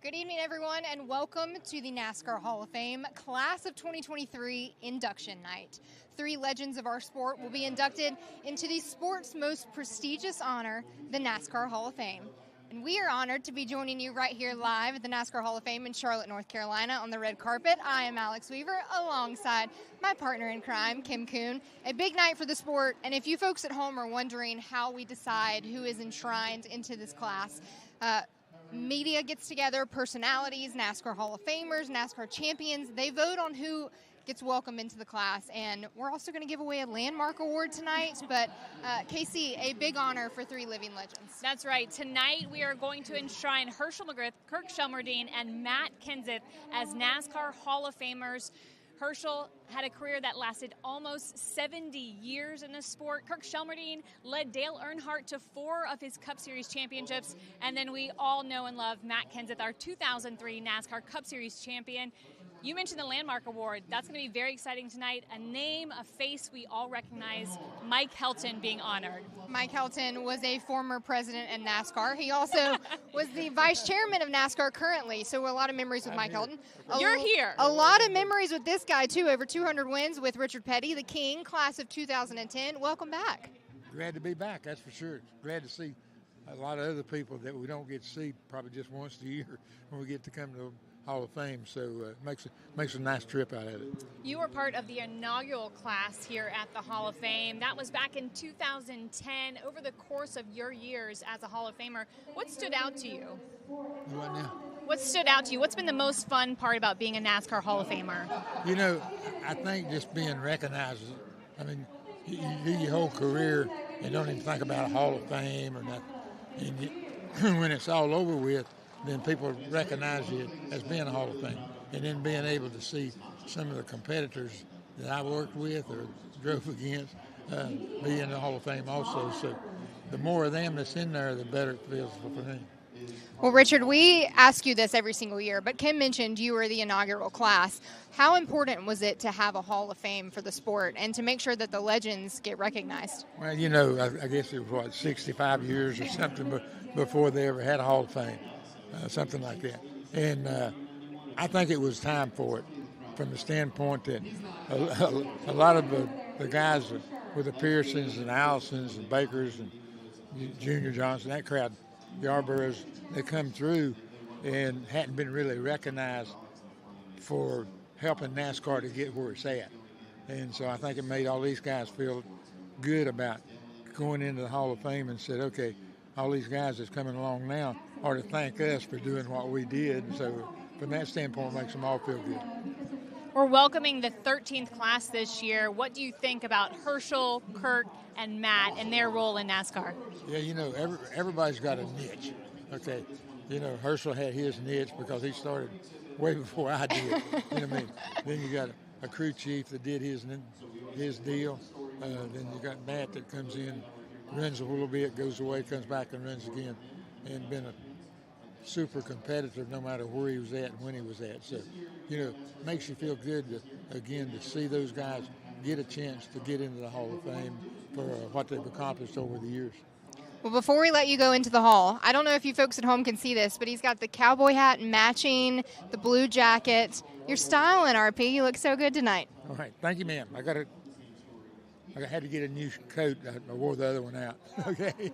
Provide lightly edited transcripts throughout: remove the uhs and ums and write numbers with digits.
Good evening, everyone, and welcome to the NASCAR Hall of Fame Class of 2023 Induction Night. 3 legends of our sport will be inducted into the sport's most prestigious honor, the NASCAR Hall of Fame. And we are honored to be joining you right here live at the NASCAR Hall of Fame in Charlotte, North Carolina on the red carpet. I am Alex Weaver alongside my partner in crime, Kim Coon. A big night for the sport, and if you folks at home are wondering how we decide who is enshrined into this class, media gets together, personalities, NASCAR Hall of Famers, NASCAR champions. They vote on who gets welcomed into the class. And we're also going to give away a landmark award tonight. But, Casey, a big honor for 3 living legends. That's right. Tonight we are going to enshrine Herschel McGriff, Kirk Shelmerdine, and Matt Kenseth as NASCAR Hall of Famers. Herschel had a career that lasted almost 70 years in the sport. Kirk Shelmerdine led Dale Earnhardt to 4 of his Cup Series championships. And then we all know and love Matt Kenseth, our 2003 NASCAR Cup Series champion. You mentioned the Landmark Award. That's going to be very exciting tonight. A name, a face we all recognize, Mike Helton being honored. Mike Helton was a former president in NASCAR. He also was the vice chairman of NASCAR currently, so a lot of memories with Mike Helton. You're here. A lot of memories with this guy, too. Over 200 wins with Richard Petty, the King, class of 2010. Welcome back. Glad to be back, that's for sure. Glad to see a lot of other people that we don't get to see probably just once a year when we get to come to Hall of Fame, so it makes a nice trip out of it. You were part of the inaugural class here at the Hall of Fame. That was back in 2010. Over the course of your years as a Hall of Famer, what stood out to you? What now? What stood out to you? What's been the most fun part about being a NASCAR Hall of Famer? You know, I think just being recognized. I mean, you do your whole career and don't even think about a Hall of Fame or nothing. And when it's all over with, then people recognize you as being a Hall of Fame. And then being able to see some of the competitors that I worked with or drove against be in the Hall of Fame also. So the more of them that's in there, the better it feels for me. Well, Richard, we ask you this every single year, but Kim mentioned you were the inaugural class. How important was it to have a Hall of Fame for the sport and to make sure that the legends get recognized? Well, you know, I guess it was, 65 years or something before they ever had a Hall of Fame. Something like that. And I think it was time for it from the standpoint that a lot of the guys with the Pearsons and Allisons and Bakers and Junior Johnson, that crowd, the Yarboroughs, they come through and hadn't been really recognized for helping NASCAR to get where it's at. And so I think it made all these guys feel good about going into the Hall of Fame and said, okay, all these guys that's coming along now are to thank us for doing what we did. So from that standpoint, it makes them all feel good. We're welcoming the 13th class this year. What do you think about Herschel, Kirk, and Matt and their role in NASCAR? Yeah, you know, everybody's got a niche. Okay, you know, Herschel had his niche because he started way before I did. You know what I mean? Then you got a crew chief that did his deal. Then you got Matt that comes in, runs a little bit, goes away, comes back and runs again, and been a super competitive no matter where he was at and when he was at. So, you know, it makes you feel good to see those guys get a chance to get into the Hall of Fame for what they've accomplished over the years. Well, before we let you go into the hall, I don't know if you folks at home can see this, but he's got the cowboy hat matching the blue jacket. Your style in RP, you look so good tonight. All right. Thank you, ma'am. I had to get a new coat. I wore the other one out. Okay.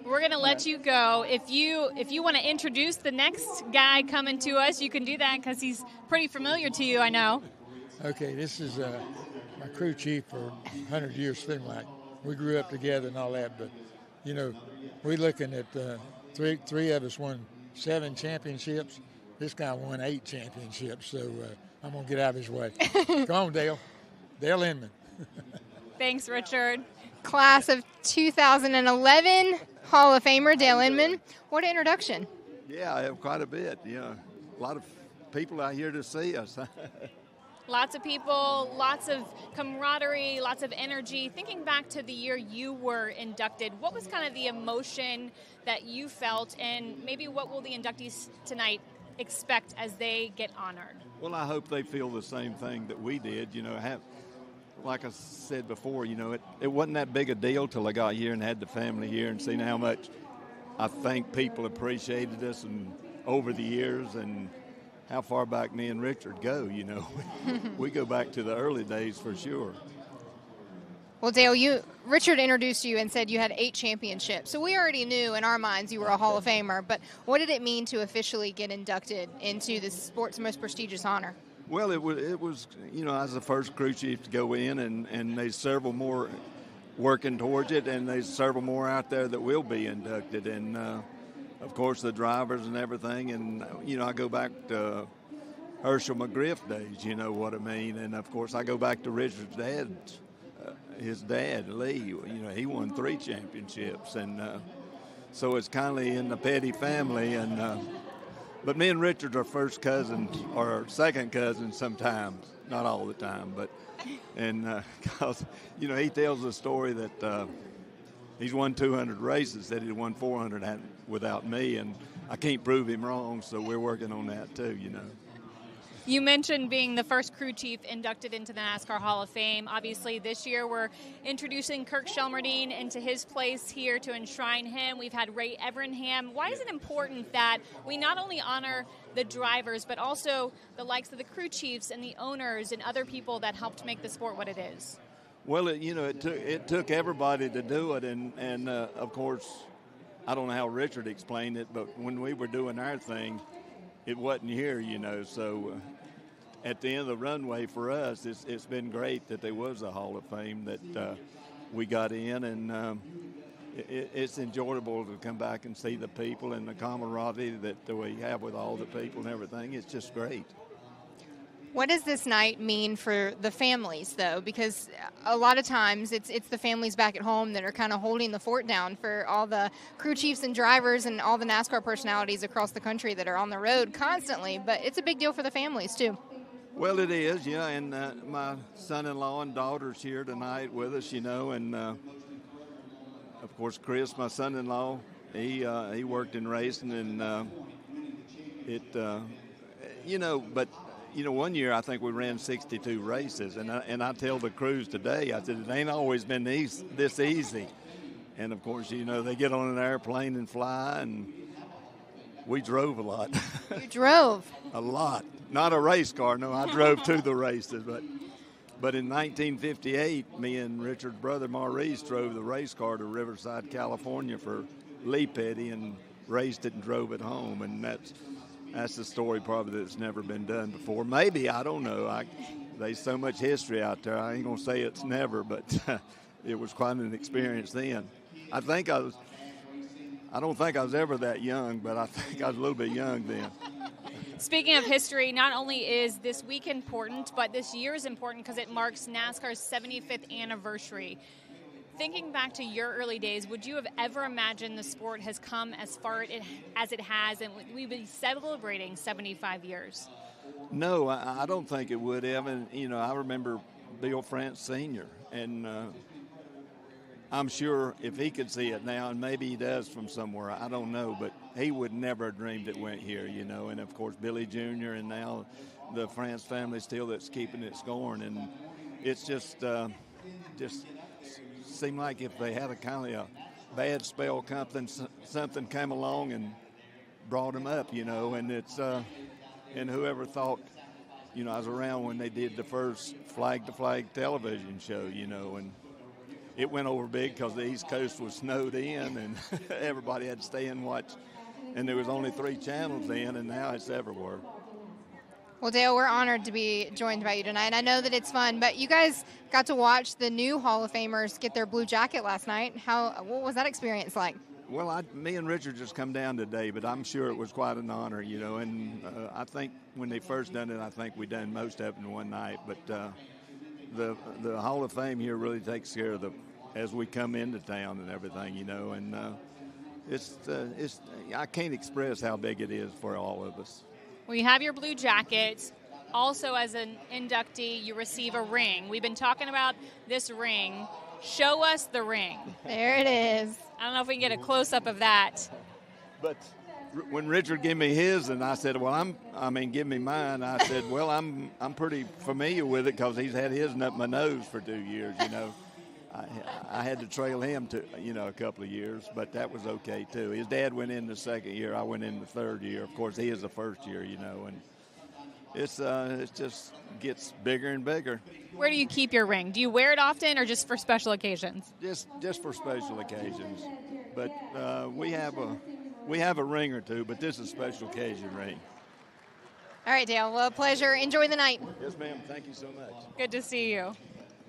We're going to let you go. If you want to introduce the next guy coming to us, you can do that because he's pretty familiar to you, I know. Okay, this is my crew chief for 100 years, seemed like. We grew up together and all that, but, you know, we're looking at three of us won 7 championships. This guy won 8 championships, so I'm going to get out of his way. Come on, Dale. Dale Inman. Thanks, Richard. Class of 2011 Hall of Famer Dale Inman. What an introduction. Yeah, I have quite a bit. You know, a lot of people out here to see us. Lots of people, lots of camaraderie, lots of energy. Thinking back to the year you were inducted, what was kind of the emotion that you felt, and maybe what will the inductees tonight expect as they get honored? Well, I hope they feel the same thing that we did. You know, like I said before, you know, it wasn't that big a deal till I got here and had the family here and seen how much I think people appreciated us and over the years and how far back me and Richard go, We go back to the early days for sure. Well, Dale, Richard introduced you and said you had 8 championships. So we already knew in our minds you were a Hall of Famer, but what did it mean to officially get inducted into the sport's most prestigious honor? Well, it was I was the first crew chief to go in, and there's several more working towards it, and there's several more out there that will be inducted, and of course the drivers and everything, and I go back to Herschel McGriff days, you know what I mean, and of course I go back to Richard's dad. His dad, Lee, he won 3 championships, and so it's kind of in the Petty family. And but me and Richard are first cousins or second cousins sometimes, not all the time. But because he tells the story that he's won 200 races, that he won 400 without me, and I can't prove him wrong. So we're working on that too, You mentioned being the first crew chief inducted into the NASCAR Hall of Fame. Obviously, this year we're introducing Kirk Shelmerdine into his place here to enshrine him. We've had Ray Evernham. Why is it important that we not only honor the drivers, but also the likes of the crew chiefs and the owners and other people that helped make the sport what it is? Well, it took everybody to do it, and of course, I don't know how Richard explained it, but when we were doing our thing, it wasn't here, so at the end of the runway for us, it's been great that there was a Hall of Fame that we got in, and it's enjoyable to come back and see the people and the camaraderie that we have with all the people and everything. It's just great. What does this night mean for the families, though? Because a lot of times it's the families back at home that are kind of holding the fort down for all the crew chiefs and drivers and all the NASCAR personalities across the country that are on the road constantly. But it's a big deal for the families, too. Well, it is, yeah. And my son-in-law and daughter's here tonight with us, and of course Chris, my son-in-law, he worked in racing, and but. One year I think we ran 62 races, and I tell the crews today, I said, it ain't always been this easy. And, of course, they get on an airplane and fly, and we drove a lot. You drove? A lot. Not a race car, no, I drove to the races. But in 1958, me and Richard's brother Maurice drove the race car to Riverside, California for Lee Petty and raced it and drove it home, and that's the story probably that's never been done before. Maybe, I don't know. There's so much history out there. I ain't going to say it's never, but it was quite an experience then. I don't think I was ever that young, but I think I was a little bit young then. Speaking of history, not only is this week important, but this year is important because it marks NASCAR's 75th anniversary. Thinking back to your early days, would you have ever imagined the sport has come as far as it has, and we'd be celebrating 75 years? No, I don't think it would have. And, I remember Bill France Sr., and I'm sure if he could see it now, and maybe he does from somewhere, I don't know, but he would never have dreamed it went here, And, of course, Billy Jr. and now the France family still that's keeping it going. And it's just seemed like if they had a kind of a bad spell, something came along and brought them up, and it's and whoever thought, I was around when they did the first flag-to-flag television show, and it went over big because the East Coast was snowed in and everybody had to stay and watch, and there was only 3 channels then, and now it's everywhere. Well, Dale, we're honored to be joined by you tonight. I know that it's fun, but you guys got to watch the new Hall of Famers get their blue jacket last night. What was that experience like? Well, me and Richard just come down today, but I'm sure it was quite an honor, and I think when they first done it, I think we done most of it in one night. But the Hall of Fame here really takes care of as we come into town and everything, and it's I can't express how big it is for all of us. Well, you have your blue jacket. Also, as an inductee, you receive a ring. We've been talking about this ring. Show us the ring. There it is. I don't know if we can get a close-up of that. But when Richard gave me his, and I said, give me mine. I said, well, I'm pretty familiar with it because he's had his up my nose for 2 years, I had to trail him to, a couple of years, but that was okay too. His dad went in the second year. I went in the third year. Of course, he is the first year, and it just gets bigger and bigger. Where do you keep your ring? Do you wear it often or just for special occasions? Just for special occasions. But we have a ring or two, but this is a special occasion ring. All right, Dale. Well, a pleasure. Enjoy the night. Yes, ma'am. Thank you so much. Good to see you.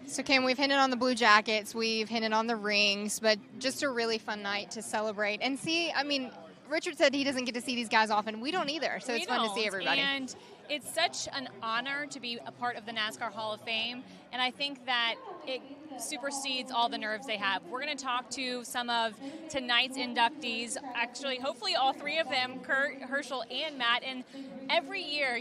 So, Kim, we've hinted on the Blue Jackets, we've hinted on the rings, but just a really fun night to celebrate and see. I mean, Richard said he doesn't get to see these guys often. We don't either, so it's fun to see everybody. And it's such an honor to be a part of the NASCAR Hall of Fame, and I think that it supersedes all the nerves they have. We're going to talk to some of tonight's inductees, actually, hopefully all three of them, Kirk, Herschel, and Matt, and every year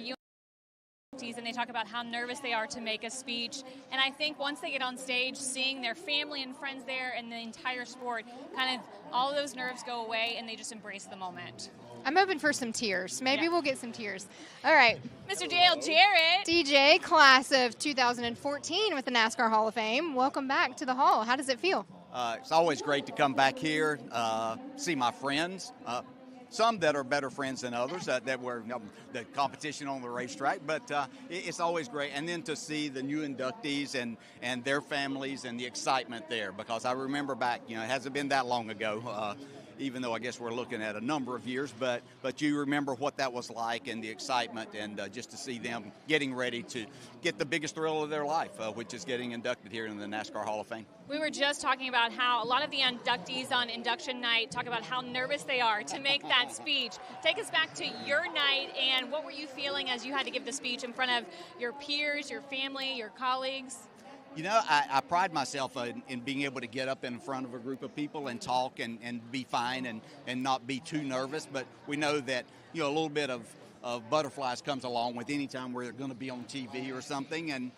and they talk about how nervous they are to make a speech. And I think once they get on stage, seeing their family and friends there and the entire sport, kind of all of those nerves go away and they just embrace the moment. I'm hoping for some tears. Maybe we'll get some tears. All right. Mr. Dale Jarrett. DJ, class of 2014 with the NASCAR Hall of Fame. Welcome back to the Hall. How does it feel? It's always great to come back here, see my friends. Some that are better friends than others that were the competition on the racetrack, but it's always great. And then to see the new inductees and their families and the excitement there, because I remember back, it hasn't been that long ago, even though I guess we're looking at a number of years, but you remember what that was like and the excitement and just to see them getting ready to get the biggest thrill of their life, which is getting inducted here in the NASCAR Hall of Fame. We were just talking about how a lot of the inductees on induction night talk about how nervous they are to make that speech. Take us back to your night, and what were you feeling as you had to give the speech in front of your peers, your family, your colleagues? I pride myself in being able to get up in front of a group of people and talk and be fine and not be too nervous. But we know that, a little bit of butterflies comes along with any time we're going to be on TV or something. And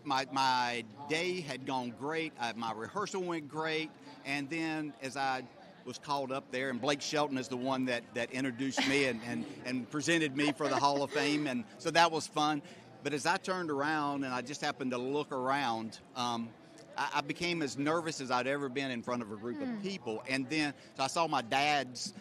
my day had gone great. My rehearsal went great. And then as I was called up there, and Blake Shelton is the one that introduced me and presented me for the Hall of Fame. And so that was fun. But as I turned around and I just happened to look around, I became as nervous as I'd ever been in front of a group of people. And then so I saw my dad's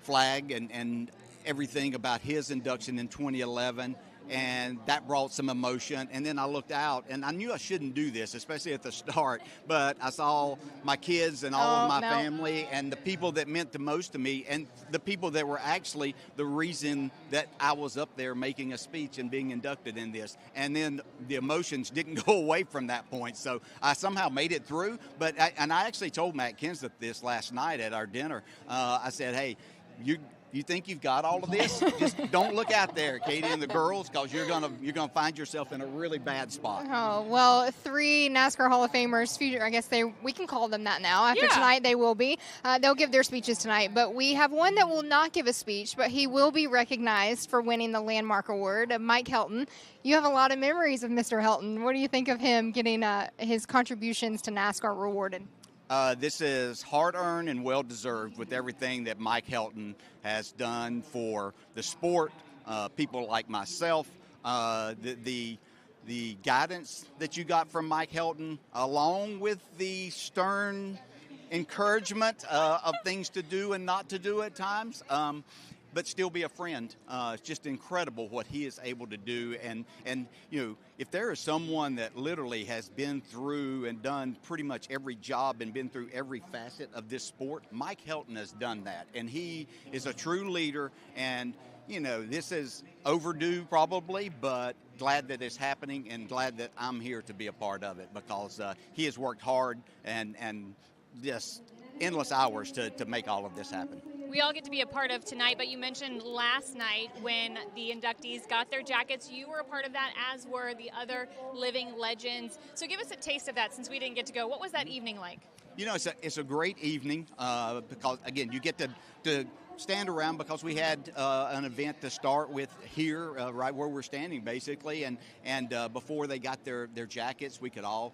flag and everything about his induction in 2011. And that brought some emotion. And then I looked out, and I knew I shouldn't do this, especially at the start, but I saw my kids and all of my family and the people that meant the most to me and the people that were actually the reason that I was up there making a speech and being inducted in this. And then the emotions didn't go away from that point. So I somehow made it through. But I actually told Matt Kenseth this last night at our dinner. I said, hey, you think you've got all of this? Just don't look out there, Katie and the girls, because you're gonna find yourself in a really bad spot. Oh, well, 3 NASCAR Hall of Famers, future, I guess we can call them that now. After tonight, they will be. They'll give their speeches tonight, but we have one that will not give a speech, but he will be recognized for winning the Landmark Award, Mike Helton. You have a lot of memories of Mr. Helton. What do you think of him getting his contributions to NASCAR rewarded? This is hard-earned and well-deserved with everything that Mike Helton has done for the sport, people like myself, the guidance that you got from Mike Helton, along with the stern encouragement of things to do and not to do at times, but still be a friend. It's just incredible what he is able to do. And if there is someone that literally has been through and done pretty much every job and been through every facet of this sport, Mike Helton has done that. And he is a true leader. And, this is overdue probably, but glad that it's happening and glad that I'm here to be a part of it because he has worked hard and just endless hours to make all of this happen. We all get to be a part of tonight, but you mentioned last night when the inductees got their jackets. You were a part of that, as were the other living legends. So give us a taste of that since we didn't get to go. What was that evening like? It's a great evening because, again, you get to stand around because we had an event to start with here, right where we're standing, basically. And before they got their jackets, we could all,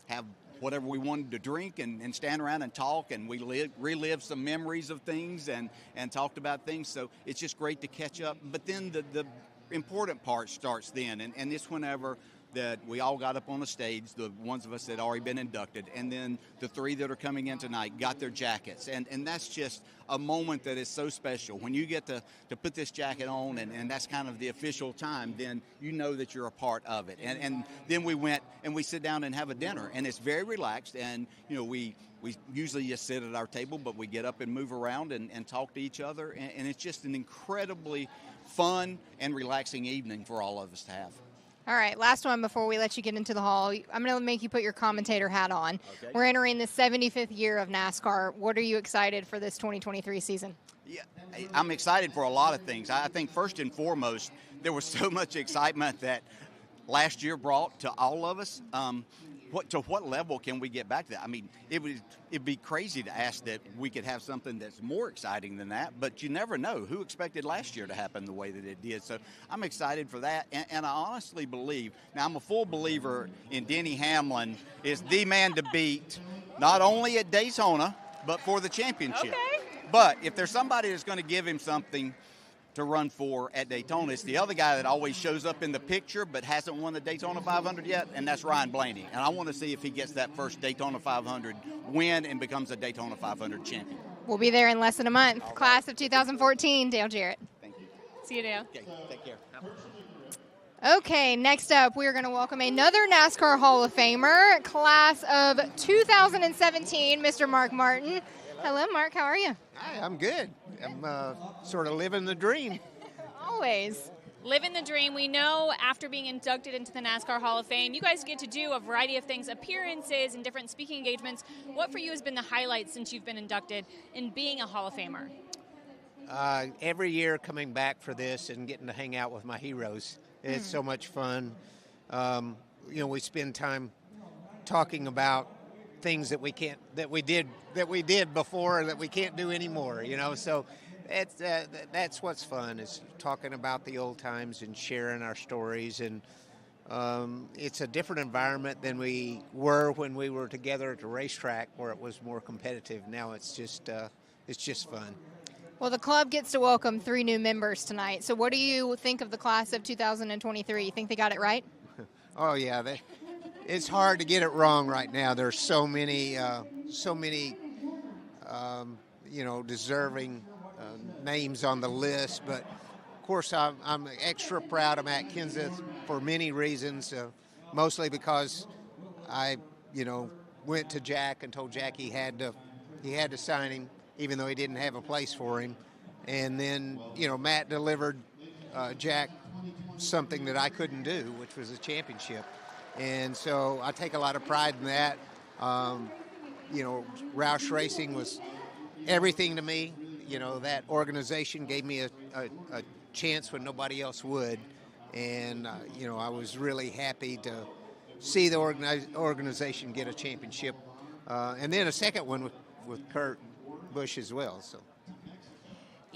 have whatever we wanted to drink and stand around and talk, and we relived some memories of things and talked about things. So it's just great to catch up. But then the important part starts then, and it's whenever that we all got up on the stage, the ones of us that had already been inducted, and then the 3 that are coming in tonight got their jackets. And that's just a moment that is so special. When you get to put this jacket on, and that's kind of the official time, then you know that you're a part of it. And then we went and we sit down and have a dinner, and it's very relaxed. And, you know, we usually just sit at our table, but we get up and move around and talk to each other. And it's just an incredibly fun and relaxing evening for all of us to have. All right, last one before we let you get into the hall. I'm going to make you put your commentator hat on. Okay. We're entering the 75th year of NASCAR. What are you excited for this 2023 season? Yeah, I'm excited for a lot of things. I think first and foremost, there was so much excitement that last year brought to all of us. What level can we get back to that? I mean, it'd be crazy to ask that we could have something that's more exciting than that, but you never know. Who expected last year to happen the way that it did? So I'm excited for that, and I honestly believe, now I'm a full believer in Denny Hamlin is the man to beat, not only at Daytona, but for the championship. Okay. But if there's somebody that's going to give him something to run for at Daytona, it's the other guy that always shows up in the picture but hasn't won the Daytona 500 yet, and that's Ryan Blaney. And I want to see if he gets that first Daytona 500 win and becomes a Daytona 500 champion. We'll be there in less than a month. Class of 2014, Dale Jarrett. Thank you. See you, Dale. Okay, take care. Okay, next up, we're going to welcome another NASCAR Hall of Famer, class of 2017, Mr. Mark Martin. Hello, Mark. How are you? Hi, I'm good. I'm sort of living the dream. Always. Living the dream. We know after being inducted into the NASCAR Hall of Fame, you guys get to do a variety of things, appearances and different speaking engagements. What for you has been the highlight since you've been inducted in being a Hall of Famer? Every year coming back for this and getting to hang out with my heroes. It's so much fun. You know, we spend time talking about things that we did before that we can't do anymore, you know. So that's what's fun, is talking about the old times and sharing our stories. And it's a different environment than we were when we were together at the racetrack, where it was more competitive. Now it's just fun. Well, the club gets to welcome 3 new members tonight. So what do you think of the class of 2023? You think they got it right? Oh yeah, it's hard to get it wrong right now. There's so many, you know, deserving names on the list. But of course, I'm extra proud of Matt Kenseth for many reasons. Mostly because I, you know, went to Jack and told Jack he had to sign him, even though he didn't have a place for him. And then, you know, Matt delivered Jack something that I couldn't do, which was a championship. And so I take a lot of pride in that. You know, Roush Racing was everything to me. You know, that organization gave me a chance when nobody else would. And, you know, I was really happy to see the organization get a championship. And then a second one with Kirk Busch as well. So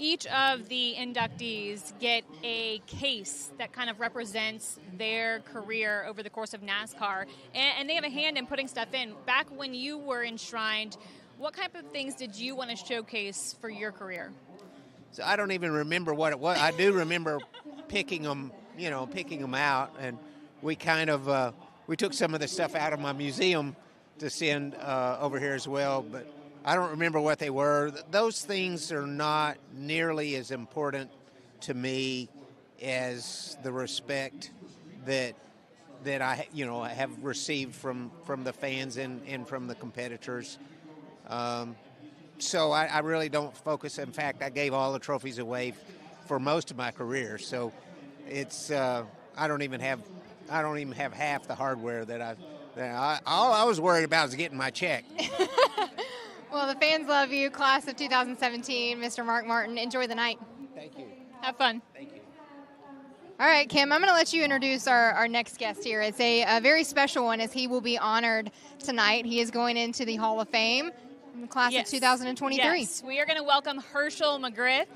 Each of the inductees get a case that kind of represents their career over the course of NASCAR, and they have a hand in putting stuff in. Back when you were enshrined, what type of things did you want to showcase for your career? So I don't even remember what it was. I do remember picking them out, and we kind of we took some of the stuff out of my museum to send over here as well, but I don't remember what they were. Those things are not nearly as important to me as the respect that I have received from the fans and from the competitors. So I really don't focus. In fact, I gave all the trophies away for most of my career. So it's I don't even have half the hardware that all I was worried about is getting my check. Well, the fans love you. Class of 2017, Mr. Mark Martin. Enjoy the night. Thank you. Have fun. Thank you. All right, Kim, I'm going to let you introduce our next guest here. It's a very special one, as he will be honored tonight. He is going into the Hall of Fame in the class of 2023. Yes, we are going to welcome Herschel McGriff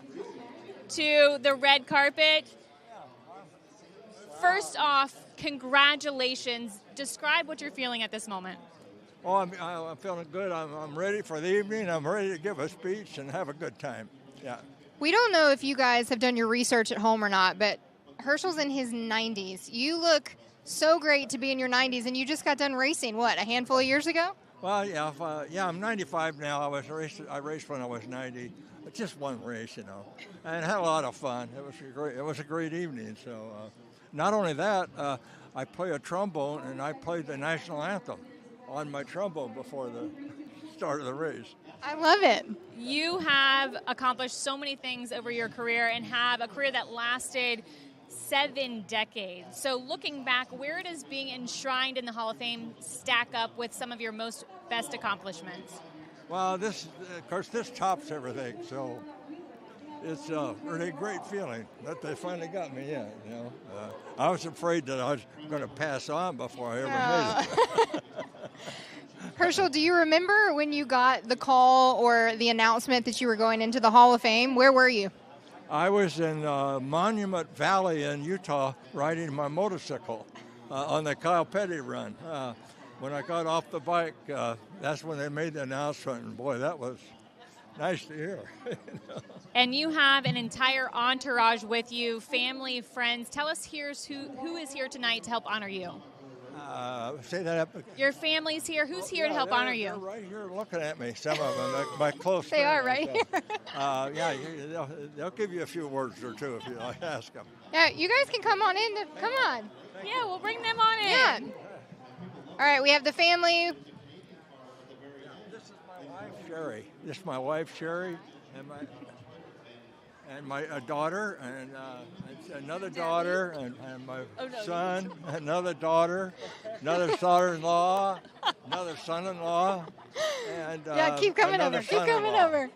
to the red carpet. First off, congratulations. Describe what you're feeling at this moment. Oh, I'm feeling good. I'm ready for the evening. I'm ready to give a speech and have a good time. Yeah. We don't know if you guys have done your research at home or not, but Herschel's in his 90s. You look So great to be in your 90s, and you just got done racing, what, a handful of years ago? Well, yeah, I'm 95 now. I raced when I was 90. Just one race, and had a lot of fun. It was a great evening. So, not only that, I play a trombone, and I played the national anthem on my trombone before the start of the race. I love it. You have accomplished so many things over your career and have a career that lasted 7 decades. So looking back, where does being enshrined in the Hall of Fame stack up with some of your best accomplishments? Well, of course, this tops everything. So it's a really great feeling that they finally got me in. I was afraid that I was going to pass on before I ever made it. Herschel, do you remember when you got the call or the announcement that you were going into the Hall of Fame? Where were you? I was in Monument Valley in Utah riding my motorcycle on the Kyle Petty run. When I got off the bike, that's when they made the announcement, and boy, that was nice to hear. And you have an entire entourage with you, family, friends. Tell us who is here tonight to help honor you. Say that up. Your family's here. Who's here to help honor you? They're right here looking at me, some of them, my close They friends. are right here. They'll give you a few words or two if you ask them. Yeah, you guys can come on in. Come on. Yeah, we'll bring them on in. Yeah. All right, we have the family. This is my wife, Sherry, and my daughter, and another daughter, and my son, another daughter, another daughter-in-law, another son-in-law, and keep coming over. Keep coming over.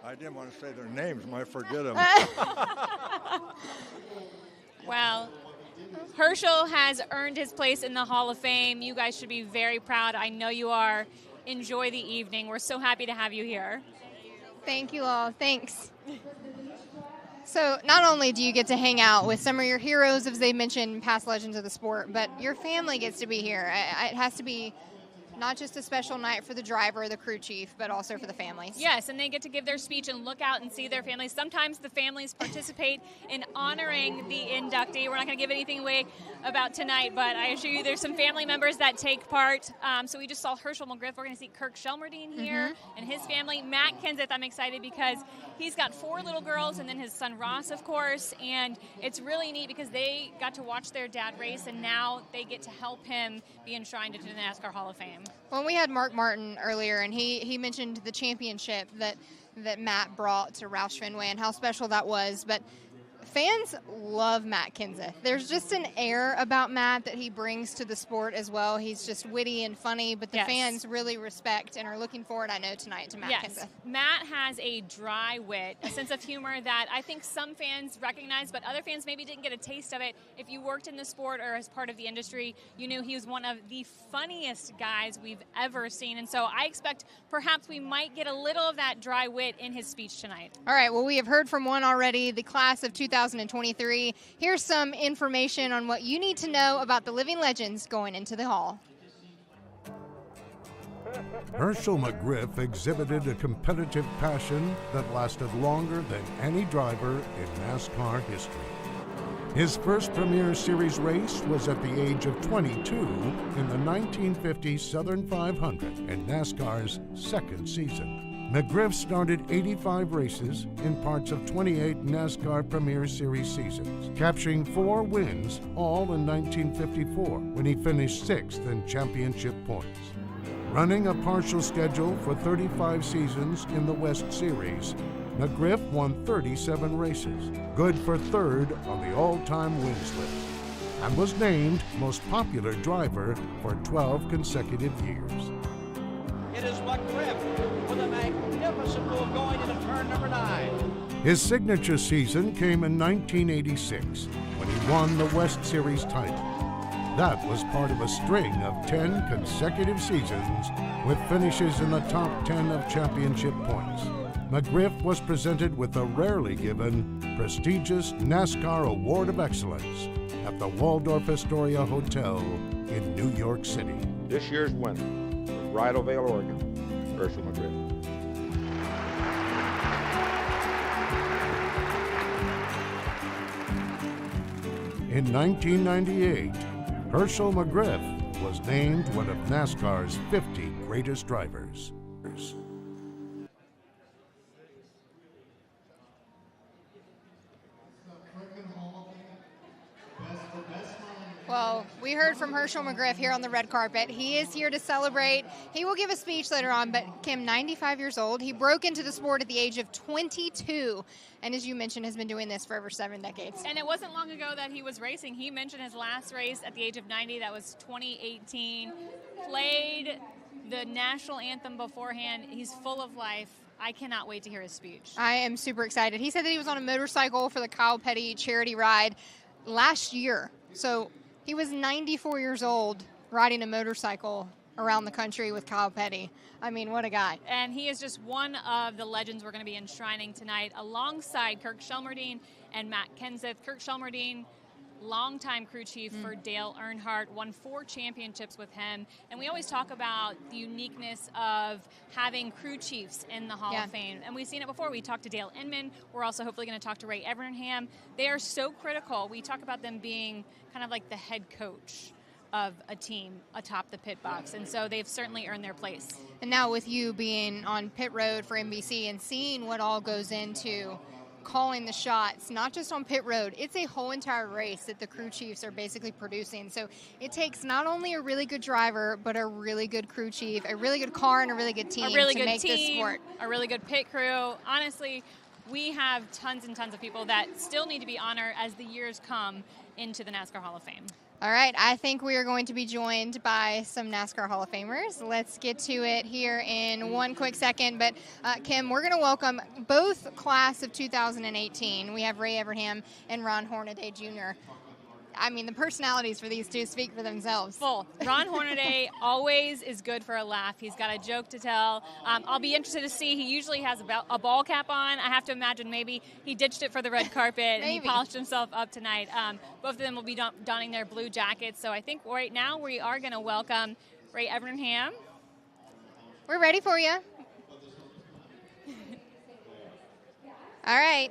I didn't want to say their names. Might forget them. Well, Herschel has earned his place in the Hall of Fame. You guys should be very proud. I know you are. Enjoy the evening. We're so happy to have you here. Thank you all. Thanks. So not only do you get to hang out with some of your heroes, as they mentioned, past legends of the sport, but your family gets to be here. It has to be not just a special night for the driver or the crew chief, but also for the families. Yes, and they get to give their speech and look out and see their families. Sometimes the families participate in honoring the inductee. We're not going to give anything away about tonight, but I assure you there's some family members that take part. So we just saw Herschel McGriff. We're going to see Kirk Shelmerdine here and his family. Matt Kenseth, I'm excited because he's got 4 little girls and then his son Ross, of course, and it's really neat because they got to watch their dad race and now they get to help him be enshrined into the NASCAR Hall of Fame. Well, we had Mark Martin earlier, and he mentioned the championship that Matt brought to Roush Fenway and how special that was. But fans love Matt Kenseth. There's just an air about Matt that he brings to the sport as well. He's just witty and funny, but the fans really respect and are looking forward, I know, tonight to Matt Kenseth. Matt has a dry wit, a sense of humor that I think some fans recognize, but other fans maybe didn't get a taste of it. If you worked in the sport or as part of the industry, you knew he was one of the funniest guys we've ever seen. And so I expect perhaps we might get a little of that dry wit in his speech tonight. All right, well, we have heard from one already, the class of 2023. Here's some information on what you need to know about the living legends going into the Hall. Herschel McGriff exhibited a competitive passion that lasted longer than any driver in NASCAR history. His first Premier Series race was at the age of 22 in the 1950 Southern 500 in NASCAR's second season. McGriff started 85 races in parts of 28 NASCAR Premier Series seasons, capturing 4 wins, all in 1954, when he finished 6th in championship points. Running a partial schedule for 35 seasons in the West Series, McGriff won 37 races, good for 3rd on the all-time wins list, and was named most popular driver for 12 consecutive years. It is McGriff with a magnificent move going into turn number 9. His signature season came in 1986 when he won the West Series title. That was part of a string of 10 consecutive seasons with finishes in the top 10 of championship points. McGriff was presented with the rarely given prestigious NASCAR Award of Excellence at the Waldorf Astoria Hotel in New York City. This year's winner, from Bridal Veil, Oregon, Herschel McGriff. In 1998, Herschel McGriff was named one of NASCAR's 50 greatest drivers. Well, we heard from Herschel McGriff here on the red carpet. He is here to celebrate. He will give a speech later on, but Kim, 95 years old. He broke into the sport at the age of 22, and as you mentioned, has been doing this for over 7 decades. And it wasn't long ago that he was racing. He mentioned his last race at the age of 90. That was 2018. Played the national anthem beforehand. He's full of life. I cannot wait to hear his speech. I am super excited. He said that he was on a motorcycle for the Kyle Petty charity ride last year. So he was 94 years old riding a motorcycle around the country with Kyle Petty. I mean, what a guy. And he is just one of the legends we're going to be enshrining tonight alongside Kirk Shelmerdine and Matt Kenseth. Kirk Shelmerdine, longtime crew chief for Dale Earnhardt, won 4 championships with him. And we always talk about the uniqueness of having crew chiefs in the Hall of Fame. And we've seen it before. We talked to Dale Inman. We're also hopefully going to talk to Ray Evernham. They are so critical. We talk about them being kind of like the head coach of a team atop the pit box. And so they've certainly earned their place. And now with you being on pit road for NBC and seeing what all goes into calling the shots, not just on pit road, it's a whole entire race that the crew chiefs are basically producing. So it takes not only a really good driver, but a really good crew chief, a really good car, and a really good team to make this sport. A really good pit crew. Honestly, we have tons and tons of people that still need to be honored as the years come into the NASCAR Hall of Fame. All right, I think we are going to be joined by some NASCAR Hall of Famers. Let's get to it here in one quick second. But, Kim, we're going to welcome both class of 2018. We have Ray Evernham and Ron Hornaday Jr. I mean, the personalities for these two speak for themselves. Full. Ron Hornaday always is good for a laugh. He's got a joke to tell. I'll be interested to see. He usually has a ball cap on. I have to imagine maybe he ditched it for the red carpet and he polished himself up tonight. Both of them will be donning their blue jackets. So I think right now we are going to welcome Ray Evernham. We're ready for you. All right.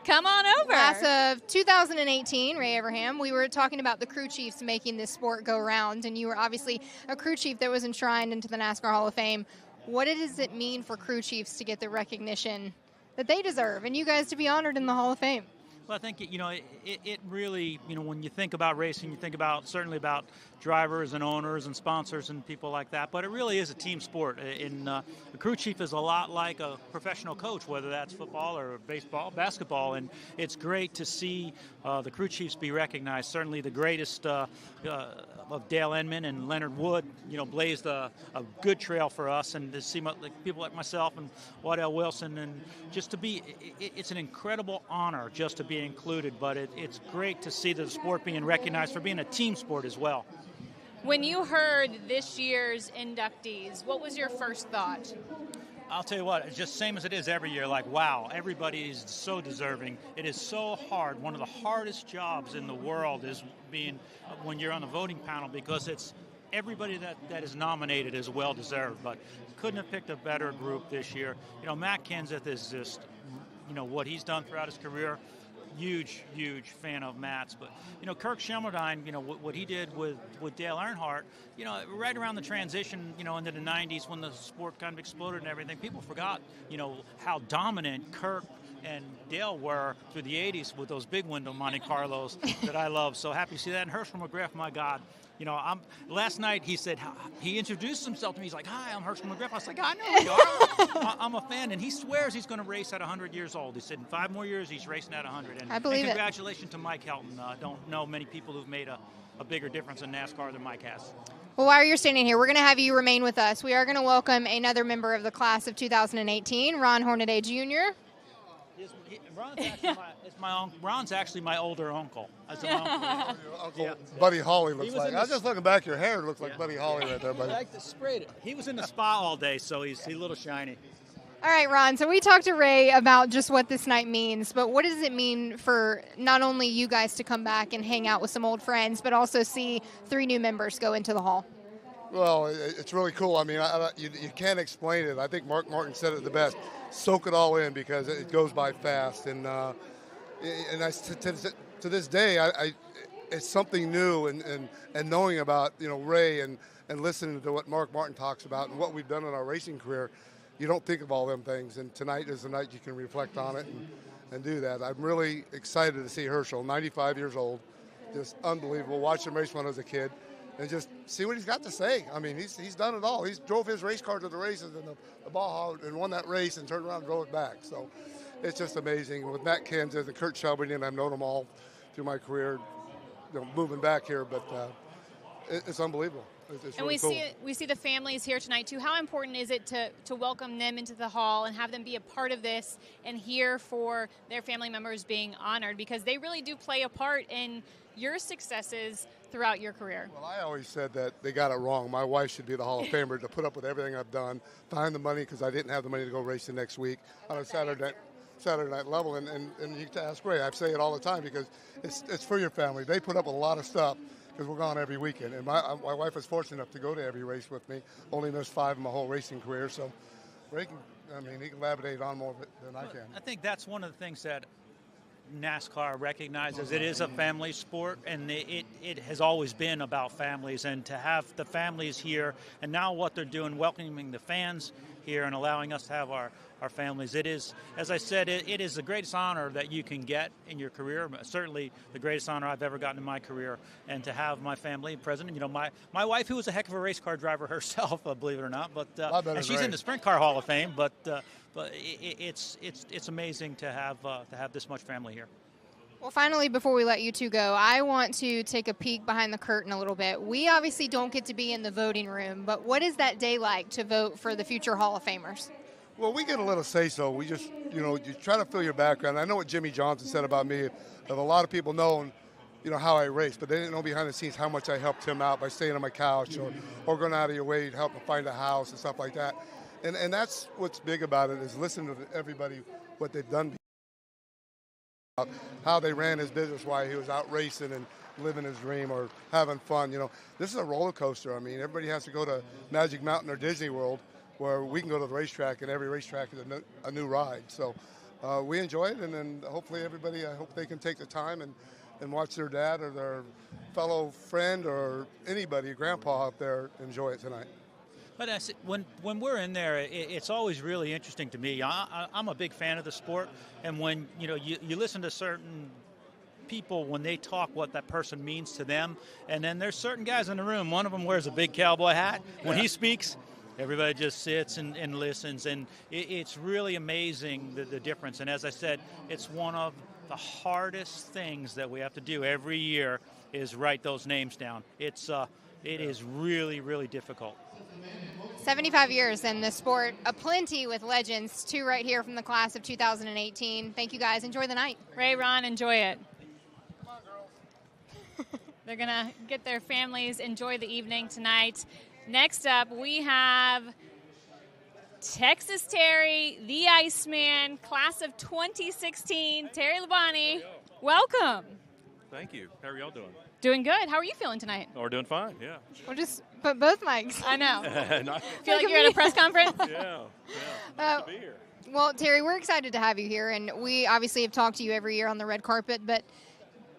Come on over. Class of 2018, Ray Evernham. We were talking about the crew chiefs making this sport go round, and you were obviously a crew chief that was enshrined into the NASCAR Hall of Fame. What does it mean for crew chiefs to get the recognition that they deserve and you guys to be honored in the Hall of Fame? Well, I think, it really, when you think about racing, you think certainly about drivers and owners and sponsors and people like that, but it really is a team sport. The crew chief is a lot like a professional coach, whether that's football or baseball, basketball, and it's great to see the crew chiefs be recognized. Certainly the greatest of Dale Inman and Leonard Wood, blazed a good trail for us, and to see people like myself and Waddell Wilson, and just to be, it's an incredible honor just to be included, but it's great to see the sport being recognized for being a team sport as well. When you heard this year's inductees, what was your first thought? I'll tell you what, it's just same as it is every year. Like, wow, everybody is so deserving. It is so hard. One of the hardest jobs in the world is being when you're on the voting panel, because it's everybody that is nominated is well deserved. But couldn't have picked a better group this year. Matt Kenseth is just, what he's done throughout his career. Huge fan of Matt's. But, Kirk Shelmerdine, what he did with Dale Earnhardt, right around the transition, into the 90s when the sport kind of exploded and everything, people forgot, how dominant Kirk and Dale were through the 80s with those big window Monte Carlos that I love. So happy to see that. And Herschel McGriff, my God. Last night he introduced himself to me. He's like, "Hi, I'm Herschel McGriff." I was like, "I know who you are." I'm a fan, and he swears he's going to race at 100 years old. He said in 5 more years he's racing at 100. And I believe and congratulations to Mike Helton. Don't know many people who've made a bigger difference in NASCAR than Mike has. Well, while you're standing here, we're going to have you remain with us. We are going to welcome another member of the class of 2018, Ron Hornaday Jr. Ron's actually my older uncle. As an uncle. Buddy Holly looks like. I was just looking back. Your hair looks like Buddy Holly right there, buddy. I like to spray it. He was in the spa all day, so he's a little shiny. All right, Ron, so we talked to Ray about just what this night means, but what does it mean for not only you guys to come back and hang out with some old friends, but also see 3 new members go into the Hall? Well, it's really cool. I mean, you can't explain it. I think Mark Martin said it the best. Soak it all in because it goes by fast. And to this day, it's something new, and knowing about, you know, Ray and listening to what Mark Martin talks about and what we've done in our racing career, you don't think of all them things. And tonight is the night you can reflect on it and do that. I'm really excited to see Herschel, 95 years old, just unbelievable. Watched him race when I was a kid, and just see what he's got to say. I mean, he's done it all. He's drove his race car to the races and the Baja and won that race and turned around and drove it back. So it's just amazing. With Matt Kenseth and Kirk Shelmerdine, I've known them all through my career, you know, moving back here, but it's unbelievable. It's and really cool. we see the families here tonight too. How important is it to welcome them into the hall and have them be a part of this and here for their family members being honored, because they really do play a part in your successes throughout your career? Well, I always said that they got it wrong. My wife should be the Hall of Famer to put up with everything I've done, find the money, because I didn't have the money to go racing next week on a Saturday night level. And you can ask Ray. I say it all the time because it's for your family. They put up with a lot of stuff because we're gone every weekend. And my wife was fortunate enough to go to every race with me. Only missed 5 in my whole racing career. So Ray he can elaborate on more of it than I can. I think that's one of the things that NASCAR recognizes. It is a family sport, and it has always been about families, and to have the families here, and now what they're doing, welcoming the fans here and allowing us to have our families. It is, as I said, it is the greatest honor that you can get in your career, certainly the greatest honor I've ever gotten in my career, and to have my family present. You know, my wife, who was a heck of a race car driver herself, believe it or not, but and she's in the Sprint Car Hall of Fame, but it's amazing to have this much family here. Well, finally, before we let you two go, I want to take a peek behind the curtain a little bit. We obviously don't get to be in the voting room, but what is that day like to vote for the future Hall of Famers? Well, we get a little say-so. We just, you try to fill your background. I know what Jimmy Johnson said about me. That a lot of people know, how I race, but they didn't know behind the scenes how much I helped him out by staying on my couch or going out of your way to help him find a house and stuff like that. And that's what's big about it, is listening to everybody, what they've done, how they ran his business while he was out racing and living his dream or having fun. This is a roller coaster. I mean, everybody has to go to Magic Mountain or Disney World, where we can go to the racetrack, and every racetrack is a new ride. So we enjoy it, and then hopefully everybody, I hope they can take the time and watch their dad or their fellow friend or anybody, grandpa out there, enjoy it tonight. But when we're in there, it's always really interesting to me. I'm a big fan of the sport, and when you listen to certain people when they talk, what that person means to them, and then there's certain guys in the room. One of them wears a big cowboy hat. When he speaks, everybody just sits and listens, and it's really amazing the difference. And as I said, it's one of the hardest things that we have to do every year is write those names down. It is really, really difficult. 75 years in the sport, aplenty with legends, 2 right here from the class of 2018. Thank you guys. Enjoy the night. Ray, Ron, enjoy it. Come on, girls. They're going to get their families, enjoy the evening tonight. Next up, we have Texas Terry, the Iceman, class of 2016, Terry Labonte. Welcome. Thank you. How are y'all doing? Doing good. How are you feeling tonight? Oh, we're doing fine, yeah. We'll just put both mics. I know. Nice. Feel like you're at a press conference? Yeah. Nice to be here. Well, Terry, we're excited to have you here, and we obviously have talked to you every year on the red carpet, but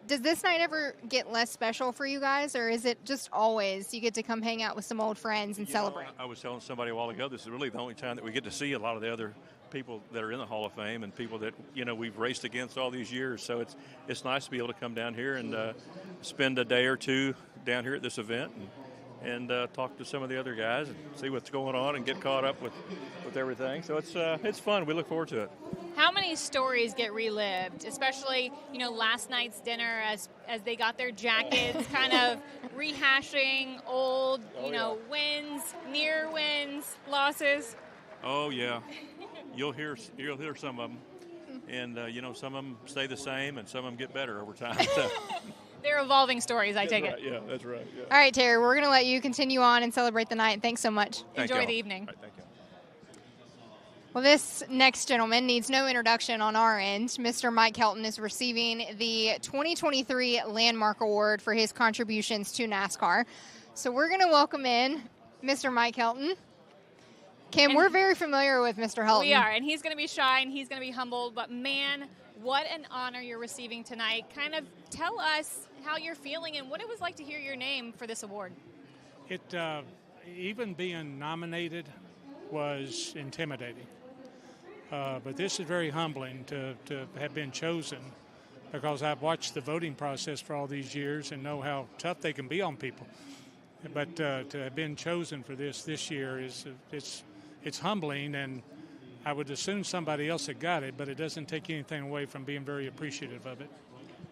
does this night ever get less special for you guys, or is it just always you get to come hang out with some old friends and celebrate? I was telling somebody a while ago, this is really the only time that we get to see a lot of the other people that are in the Hall of Fame and people that we've raced against all these years. So it's nice to be able to come down here and spend a day or two down here at this event and talk to some of the other guys and see what's going on and get caught up with everything. So it's fun. We look forward to it. How many stories get relived, especially last night's dinner as they got their jackets, kind of rehashing old wins, near wins, losses? Oh yeah, you'll hear some of them, and some of them stay the same, and some of them get better over time. So. They're evolving stories, I take right. it. Yeah, that's right. Yeah. All right, Terry, we're going to let you continue on and celebrate the night. Thanks so much. Enjoy the evening. All right, thank you. Well, this next gentleman needs no introduction on our end. Mr. Mike Helton is receiving the 2023 Landmark Award for his contributions to NASCAR. So we're going to welcome in Mr. Mike Helton. Kim, we're very familiar with Mr. Helton. We are, and he's going to be shy and he's going to be humbled, but man, What an honor you're receiving tonight. Kind of tell us how you're feeling and what it was like to hear your name for this award. Even being nominated was intimidating. But this is very humbling to have been chosen, because I've watched the voting process for all these years and know how tough they can be on people. But to have been chosen for this year it's humbling, and I would assume somebody else had got it, but it doesn't take anything away from being very appreciative of it.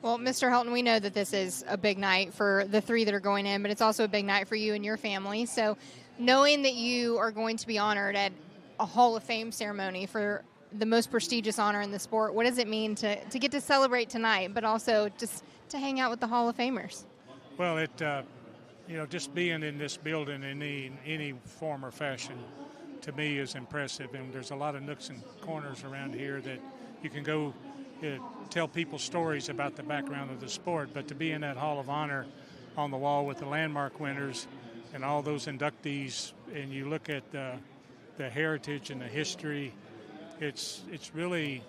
Well, Mr. Helton, we know that this is a big night for the three that are going in, but it's also a big night for you and your family. So knowing that you are going to be honored at a Hall of Fame ceremony for the most prestigious honor in the sport, what does it mean to get to celebrate tonight, but also just to hang out with the Hall of Famers? Well, just being in this building in any form or fashion, to me, is impressive. And there's a lot of nooks and corners around here that you can go tell people stories about the background of the sport. But to be in that Hall of Honor on the wall with the landmark winners and all those inductees, and you look at the heritage and the history, it's really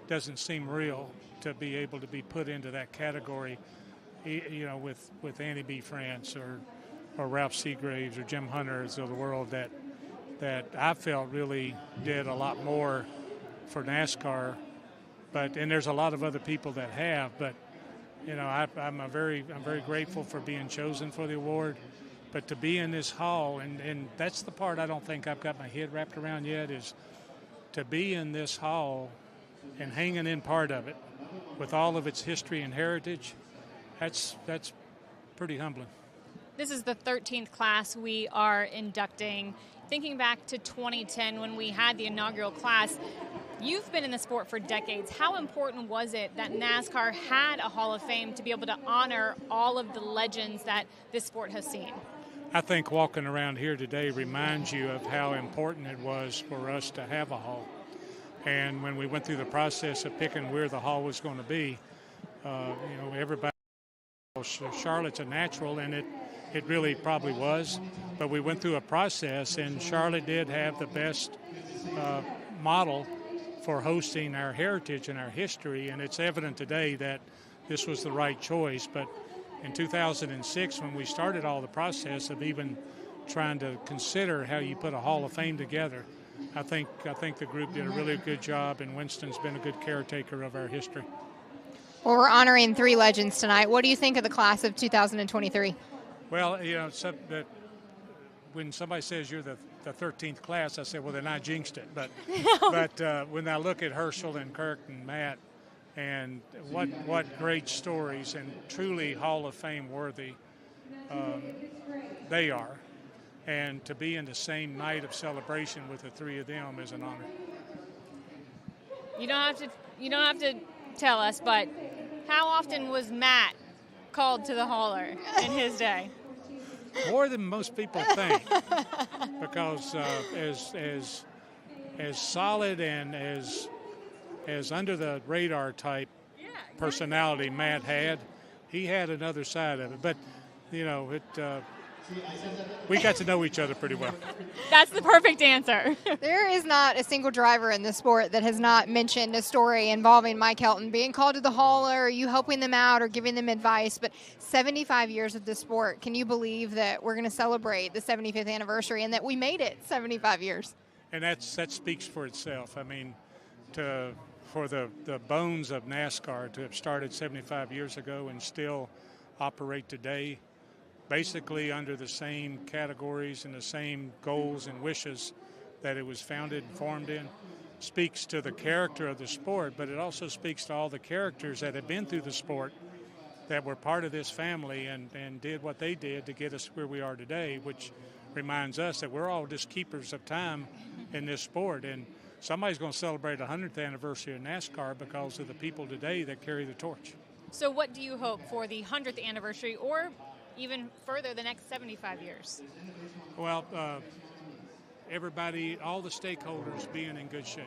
doesn't seem real to be able to be put into that category, with Andy B. France or Ralph Seagraves or Jim Hunters of the world that I felt really did a lot more for NASCAR. And there's a lot of other people that have, but I'm very grateful for being chosen for the award. But to be in this hall, and that's the part I don't think I've got my head wrapped around yet, is to be in this hall and hanging in part of it with all of its history and heritage. That's pretty humbling. This is the 13th class we are inducting. Thinking back to 2010 when we had the inaugural class, you've been in the sport for decades. How important was it that NASCAR had a Hall of Fame to be able to honor all of the legends that this sport has seen? I think walking around here today reminds you of how important it was for us to have a hall. And when we went through the process of picking where the hall was going to be, everybody, Charlotte's a natural, and it really probably was. But we went through a process, and Charlotte did have the best model for hosting our heritage and our history, and it's evident today that this was the right choice. But in 2006, when we started all the process of even trying to consider how you put a Hall of Fame together, I think the group did a really good job, and Winston's been a good caretaker of our history. Well, we're honoring three legends tonight. What do you think of the class of 2023? Well, when somebody says you're the 13th class, I say, well, then I jinxed it. But when I look at Herschel and Kirk and Matt, and what great stories and truly Hall of Fame worthy they are. And to be in the same night of celebration with the three of them is an honor. You don't have to tell us, but how often was Matt called to the hauler in his day? More than most people think, because as solid and as under the radar type personality Matt had, he had another side of it. But we got to know each other pretty well. That's the perfect answer. There is not a single driver in the sport that has not mentioned a story involving Mike Helton being called to the hauler, or you helping them out or giving them advice. But 75 years of the sport, can you believe that we're going to celebrate the 75th anniversary and that we made it 75 years? And that speaks for itself. I mean, for the bones of NASCAR to have started 75 years ago and still operate today, basically under the same categories and the same goals and wishes that it was founded and formed in, speaks to the character of the sport, but it also speaks to all the characters that have been through the sport that were part of this family and did what they did to get us where we are today, which reminds us that we're all just keepers of time in this sport. And somebody's going to celebrate the 100th anniversary of NASCAR because of the people today that carry the torch. So what do you hope for the 100th anniversary, or even further, the next 75 years? Well, everybody, all the stakeholders being in good shape.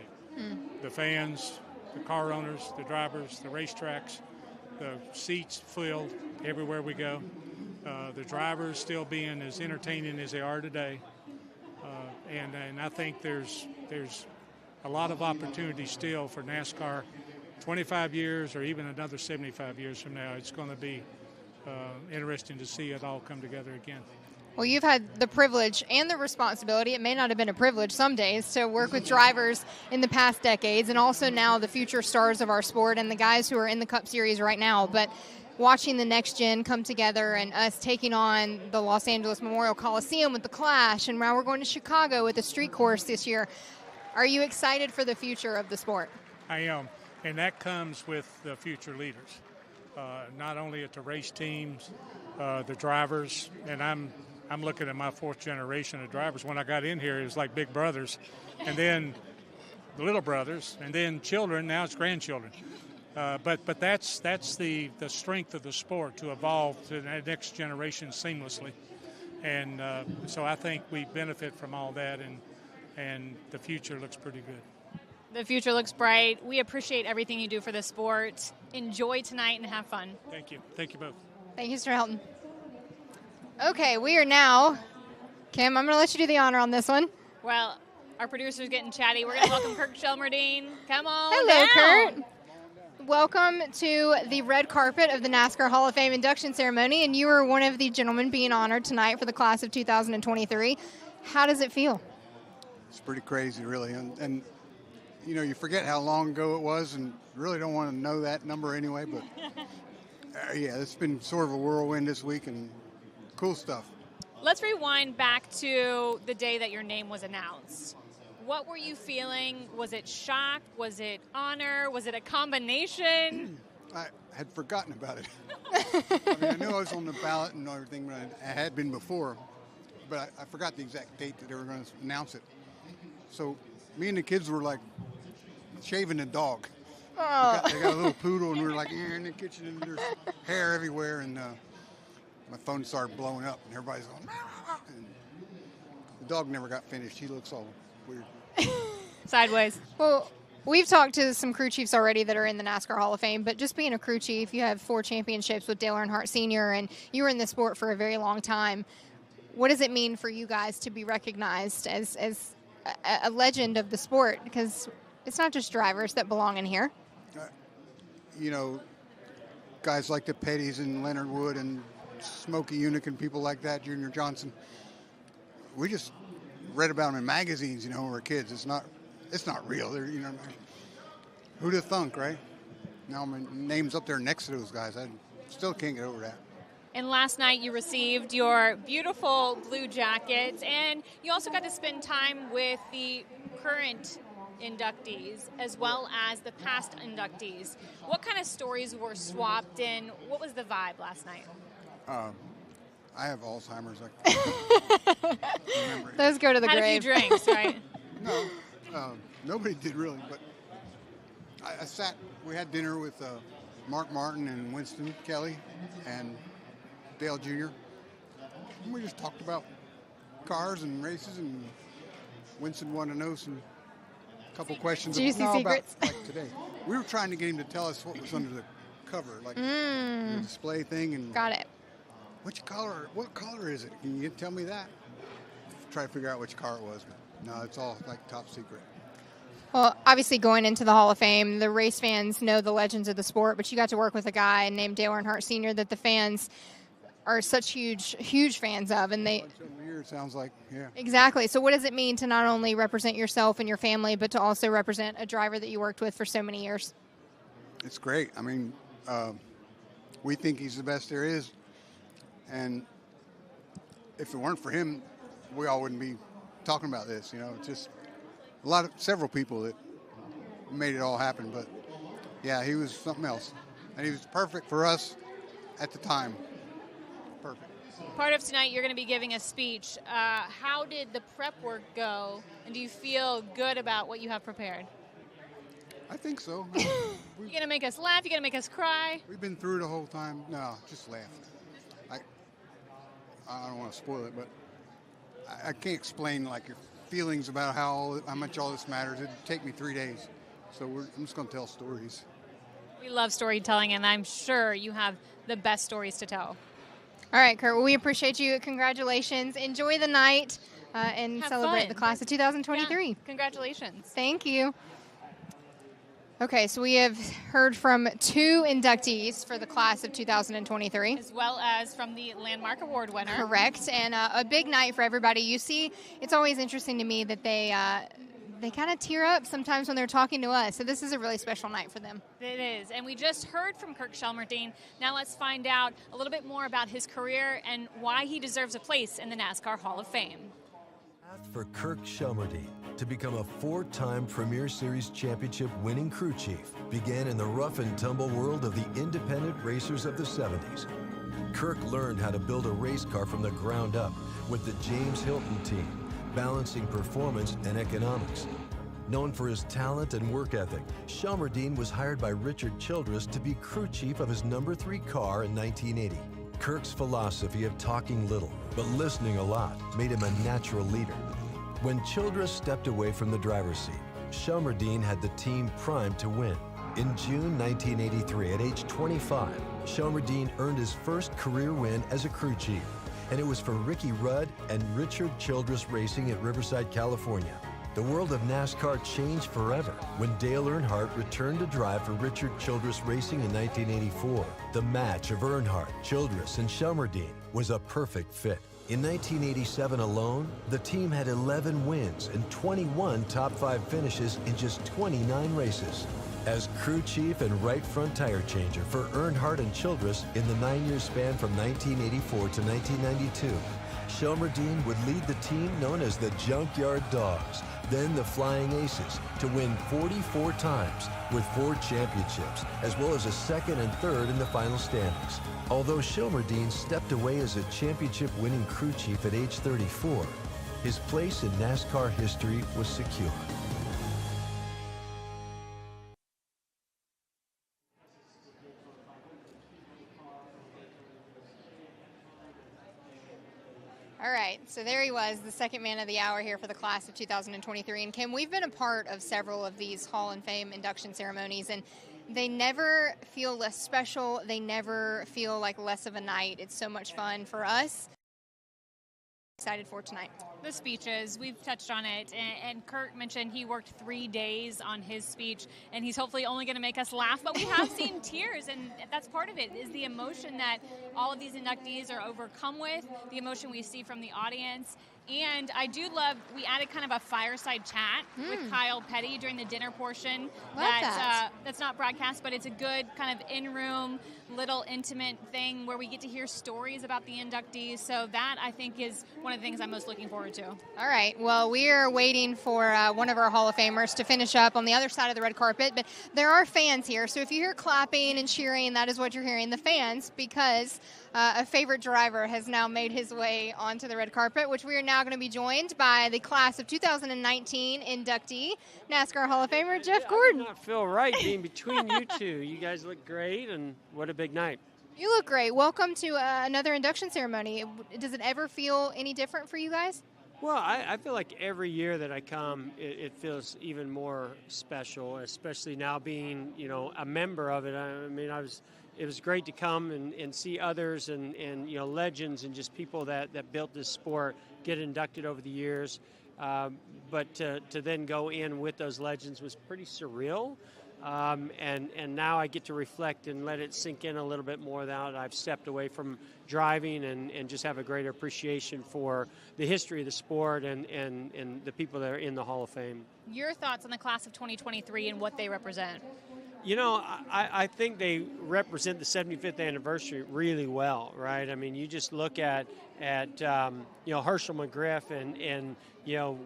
The fans, the car owners, the drivers, the racetracks, the seats filled everywhere we go. The drivers still being as entertaining as they are today. And I think there's a lot of opportunity still for NASCAR 25 years or even another 75 years from now, it's going to be interesting to see it all come together again. Well, you've had the privilege and the responsibility, it may not have been a privilege some days, to work with drivers in the past decades and also now the future stars of our sport and the guys who are in the Cup Series right now. But watching the next gen come together and us taking on the Los Angeles Memorial Coliseum with the Clash, and now we're going to Chicago with the street course this year. Are you excited for the future of the sport? I am, and that comes with the future leaders, not only at the race teams, the drivers, and I'm looking at my fourth generation of drivers. When I got in here, it was like big brothers, and then the little brothers, and then children. Now it's grandchildren. But that's the strength of the sport, to evolve to the next generation seamlessly, and so I think we benefit from all that, and the future looks pretty good. The future looks bright. We appreciate everything you do for the sport. Enjoy tonight and have fun. Thank you. Thank you both. Thank you, Mr. Helton. Okay, we are now, Kim, I'm going to let you do the honor on this one. Well, our producer's getting chatty. We're going to welcome Kirk Shelmerdine. Come on Hello, down. Kurt. Welcome to the red carpet of the NASCAR Hall of Fame induction ceremony, and you are one of the gentlemen being honored tonight for the class of 2023. How does it feel? It's pretty crazy, really, and you know, you forget how long ago it was, and really don't want to know that number anyway, but yeah, it's been sort of a whirlwind this week, and cool stuff. Let's rewind back to the day that your name was announced. What were you feeling? Was it shock? Was it honor? Was it a combination? I had forgotten about it. I mean, I knew I was on the ballot and everything, but I had been before, but I forgot the exact date that they were going to announce it. So me and the kids were like shaving a dog. Oh. They got a little poodle, and we were like in the kitchen, and there's hair everywhere, and my phone started blowing up, and everybody's going, and the dog never got finished. He looks all weird. Sideways. Well, we've talked to some crew chiefs already that are in the NASCAR Hall of Fame, but just being a crew chief, you have 4 championships with Dale Earnhardt Sr., and you were in the sport for a very long time. What does it mean for you guys to be recognized as a legend of the sport? Because it's not just drivers that belong in here. You know, guys like the Petties and Leonard Wood and Smokey Unick and people like that, Junior Johnson, we just read about them in magazines, you know, when we were kids. It's not real. They're, you know, who'd have thunk, right? Now my name's up there next to those guys. I still can't get over that. And last night you received your beautiful blue jacket, and you also got to spend time with the current inductees as well as the past inductees. What kind of stories were swapped in? What was the vibe last night? I have Alzheimer's. Those go to the grave. Had a few drinks, right? No, nobody did really, but we had dinner with Mark Martin and Winston Kelly and Dale Jr. And we just talked about cars and races, and Winston wanted to know some couple questions Juicy secrets. about like today. We were trying to get him to tell us what was under the cover, like the display thing. And got it. What color is it? Can you tell me that? Try to figure out which car it was. But no, it's all like top secret. Well, obviously going into the Hall of Fame, the race fans know the legends of the sport, but you got to work with a guy named Dale Earnhardt Sr. that the fans are such huge fans of, and they. It sounds like, yeah. Exactly. So what does it mean to not only represent yourself and your family, but to also represent a driver that you worked with for so many years? It's great. I mean, we think he's the best there is, and if it weren't for him, we all wouldn't be talking about this. You know, it's just several people that made it all happen. But yeah, he was something else, and he was perfect for us at the time. Perfect. Part of tonight, you're going to be giving a speech. How did the prep work go, and do you feel good about what you have prepared? I think so. You're going to make us laugh? You're going to make us cry? We've been through the whole time. No, just laugh. I don't want to spoil it, but I can't explain like your feelings about how much all this matters. It'd take me 3 days. So I'm just going to tell stories. We love storytelling, and I'm sure you have the best stories to tell. All right, Kurt. Well, we appreciate you. Congratulations. Enjoy the night and Have celebrate fun. the class of 2023. Yeah. Congratulations. Thank you. Okay, so we have heard from 2 inductees for the class of 2023. As well as from the Landmark Award winner. Correct, and a big night for everybody. You see, it's always interesting to me that they kind of tear up sometimes when they're talking to us, so this is a really special night for them. It is, and we just heard from Kirk Shelmerdine. Now let's find out a little bit more about his career and why he deserves a place in the NASCAR Hall of Fame. For Kirk Shelmerdine to become a 4-time Premier Series championship winning crew chief began in the rough and tumble world of the independent racers of the 70s. Kirk learned how to build a race car from the ground up with the James Hilton team, balancing performance and economics. Known for his talent and work ethic, Shelmerdine was hired by Richard Childress to be crew chief of his number 3 car in 1980. Kirk's philosophy of talking little but listening a lot made him a natural leader. When Childress stepped away from the driver's seat, Shelmerdine had the team primed to win. In June 1983, at age 25, Shelmerdine earned his first career win as a crew chief, and it was for Ricky Rudd and Richard Childress Racing at Riverside, California. The world of NASCAR changed forever when Dale Earnhardt returned to drive for Richard Childress Racing in 1984. The match of Earnhardt, Childress, and Shelmerdine was a perfect fit. In 1987 alone, the team had 11 wins and 21 top 5 finishes in just 29 races. As crew chief and right front tire changer for Earnhardt and Childress in the 9-year span from 1984 to 1992, Shelmerdine would lead the team known as the Junkyard Dogs, then the Flying Aces, to win 44 times with 4 championships, as well as a 2nd and 3rd in the final standings. Although Shelmerdine stepped away as a championship-winning crew chief at age 34, his place in NASCAR history was secure. All right, so there he was, the second man of the hour here for the class of 2023. And Kim, we've been a part of several of these Hall of Fame induction ceremonies, and they never feel less special. They never feel like less of a night. It's so much fun for us. Excited for tonight. The speeches, we've touched on it, and Kirk mentioned he worked 3 days on his speech, and he's hopefully only going to make us laugh, but we have seen tears, and that's part of it, is the emotion that all of these inductees are overcome with, the emotion we see from the audience. And I do love, we added kind of a fireside chat with Kyle Petty during the dinner portion. That's not broadcast, but it's a good kind of in-room, little intimate thing where we get to hear stories about the inductees. So that, I think, is one of the things I'm most looking forward to. All right. Well, we are waiting for one of our Hall of Famers to finish up on the other side of the red carpet. But there are fans here. So if you hear clapping and cheering, that is what you're hearing, the fans, because a favorite driver has now made his way onto the red carpet, which we are now going to be joined by the class of 2019 inductee, NASCAR Hall of Famer Jeff Gordon. I do not feel right being between you two. You guys look great, and what a big night. You look great. Welcome to another induction ceremony. Does it ever feel any different for you guys? Well, I feel like every year that I come, it feels even more special, especially now being, a member of it. I mean, it was great to come and see others and legends and just people that built this sport get inducted over the years. But to then go in with those legends was pretty surreal. And now I get to reflect and let it sink in a little bit more now that I've stepped away from driving and just have a greater appreciation for the history of the sport and the people that are in the Hall of Fame. Your thoughts on the class of 2023 and what they represent? I think they represent the 75th anniversary really well, right? I mean, you just look at Herschel McGriff and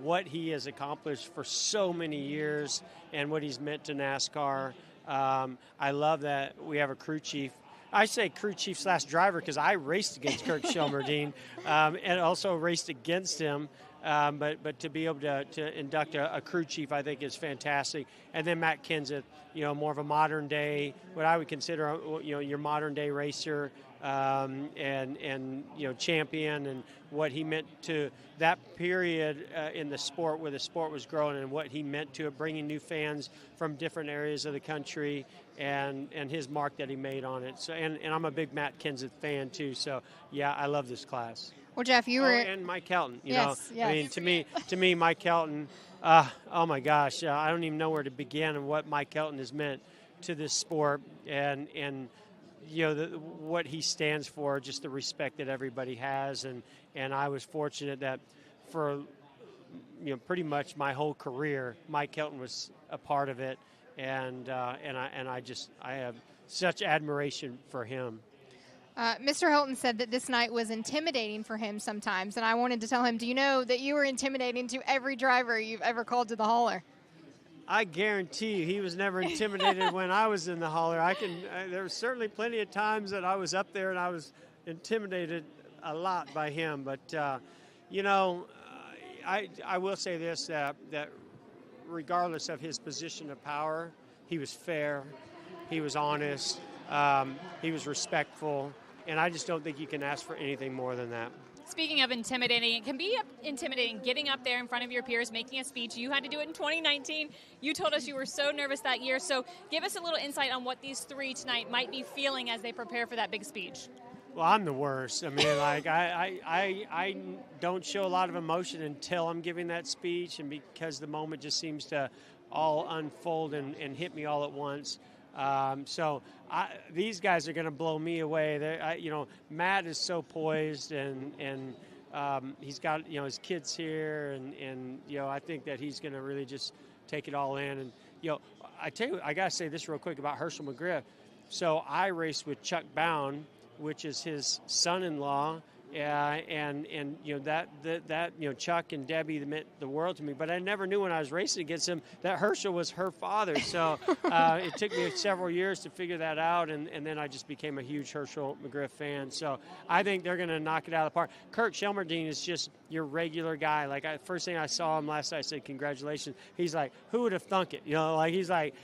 what he has accomplished for so many years and what he's meant to NASCAR. I love that we have a crew chief. I say crew chief / driver because I raced against Kirk Shelmerdine and also raced against him. But to be able to induct a crew chief, I think, is fantastic. And then Matt Kenseth, more of a modern day, what I would consider, your modern day racer and champion, and what he meant to that period in the sport where the sport was growing, and what he meant to it, bringing new fans from different areas of the country, and his mark that he made on it. So and I'm a big Matt Kenseth fan too. So yeah, I love this class. Well, Jeff, you were and Mike Kelton. Yes. I mean, to me, Mike Kelton. Oh my gosh, I don't even know where to begin and what Mike Kelton has meant to this sport, and what he stands for, just the respect that everybody has, and I was fortunate that for pretty much my whole career, Mike Kelton was a part of it, and I have such admiration for him. Mr. Hilton said that this night was intimidating for him sometimes, and I wanted to tell him, do you know that you were intimidating to every driver you've ever called to the hauler? I guarantee you he was never intimidated when I was in the hauler. There were certainly plenty of times that I was up there and I was intimidated a lot by him. But, I will say this, that regardless of his position of power, he was fair, he was honest, he was respectful, and I just don't think you can ask for anything more than that. Speaking of intimidating, it can be intimidating getting up there in front of your peers, making a speech. You had to do it in 2019. You told us you were so nervous that year. So give us a little insight on what these three tonight might be feeling as they prepare for that big speech. Well, I'm the worst. I mean, I don't show a lot of emotion until I'm giving that speech, and because the moment just seems to all unfold and hit me all at once. These guys are going to blow me away. Matt is so poised, and he's got his kids here, and I think that he's going to really just take it all in. And I tell you, I got to say this real quick about Herschel McGriff. So I raced with Chuck Bound, which is his son-in-law. And Chuck and Debbie meant the world to me, but I never knew when I was racing against him that Herschel was her father. So it took me several years to figure that out, and then I just became a huge Herschel McGriff fan. So I think they're going to knock it out of the park. Kirk Shelmerdine is just your regular guy. First thing I saw him last night, I said, congratulations. He's like, who would have thunk it? He's like,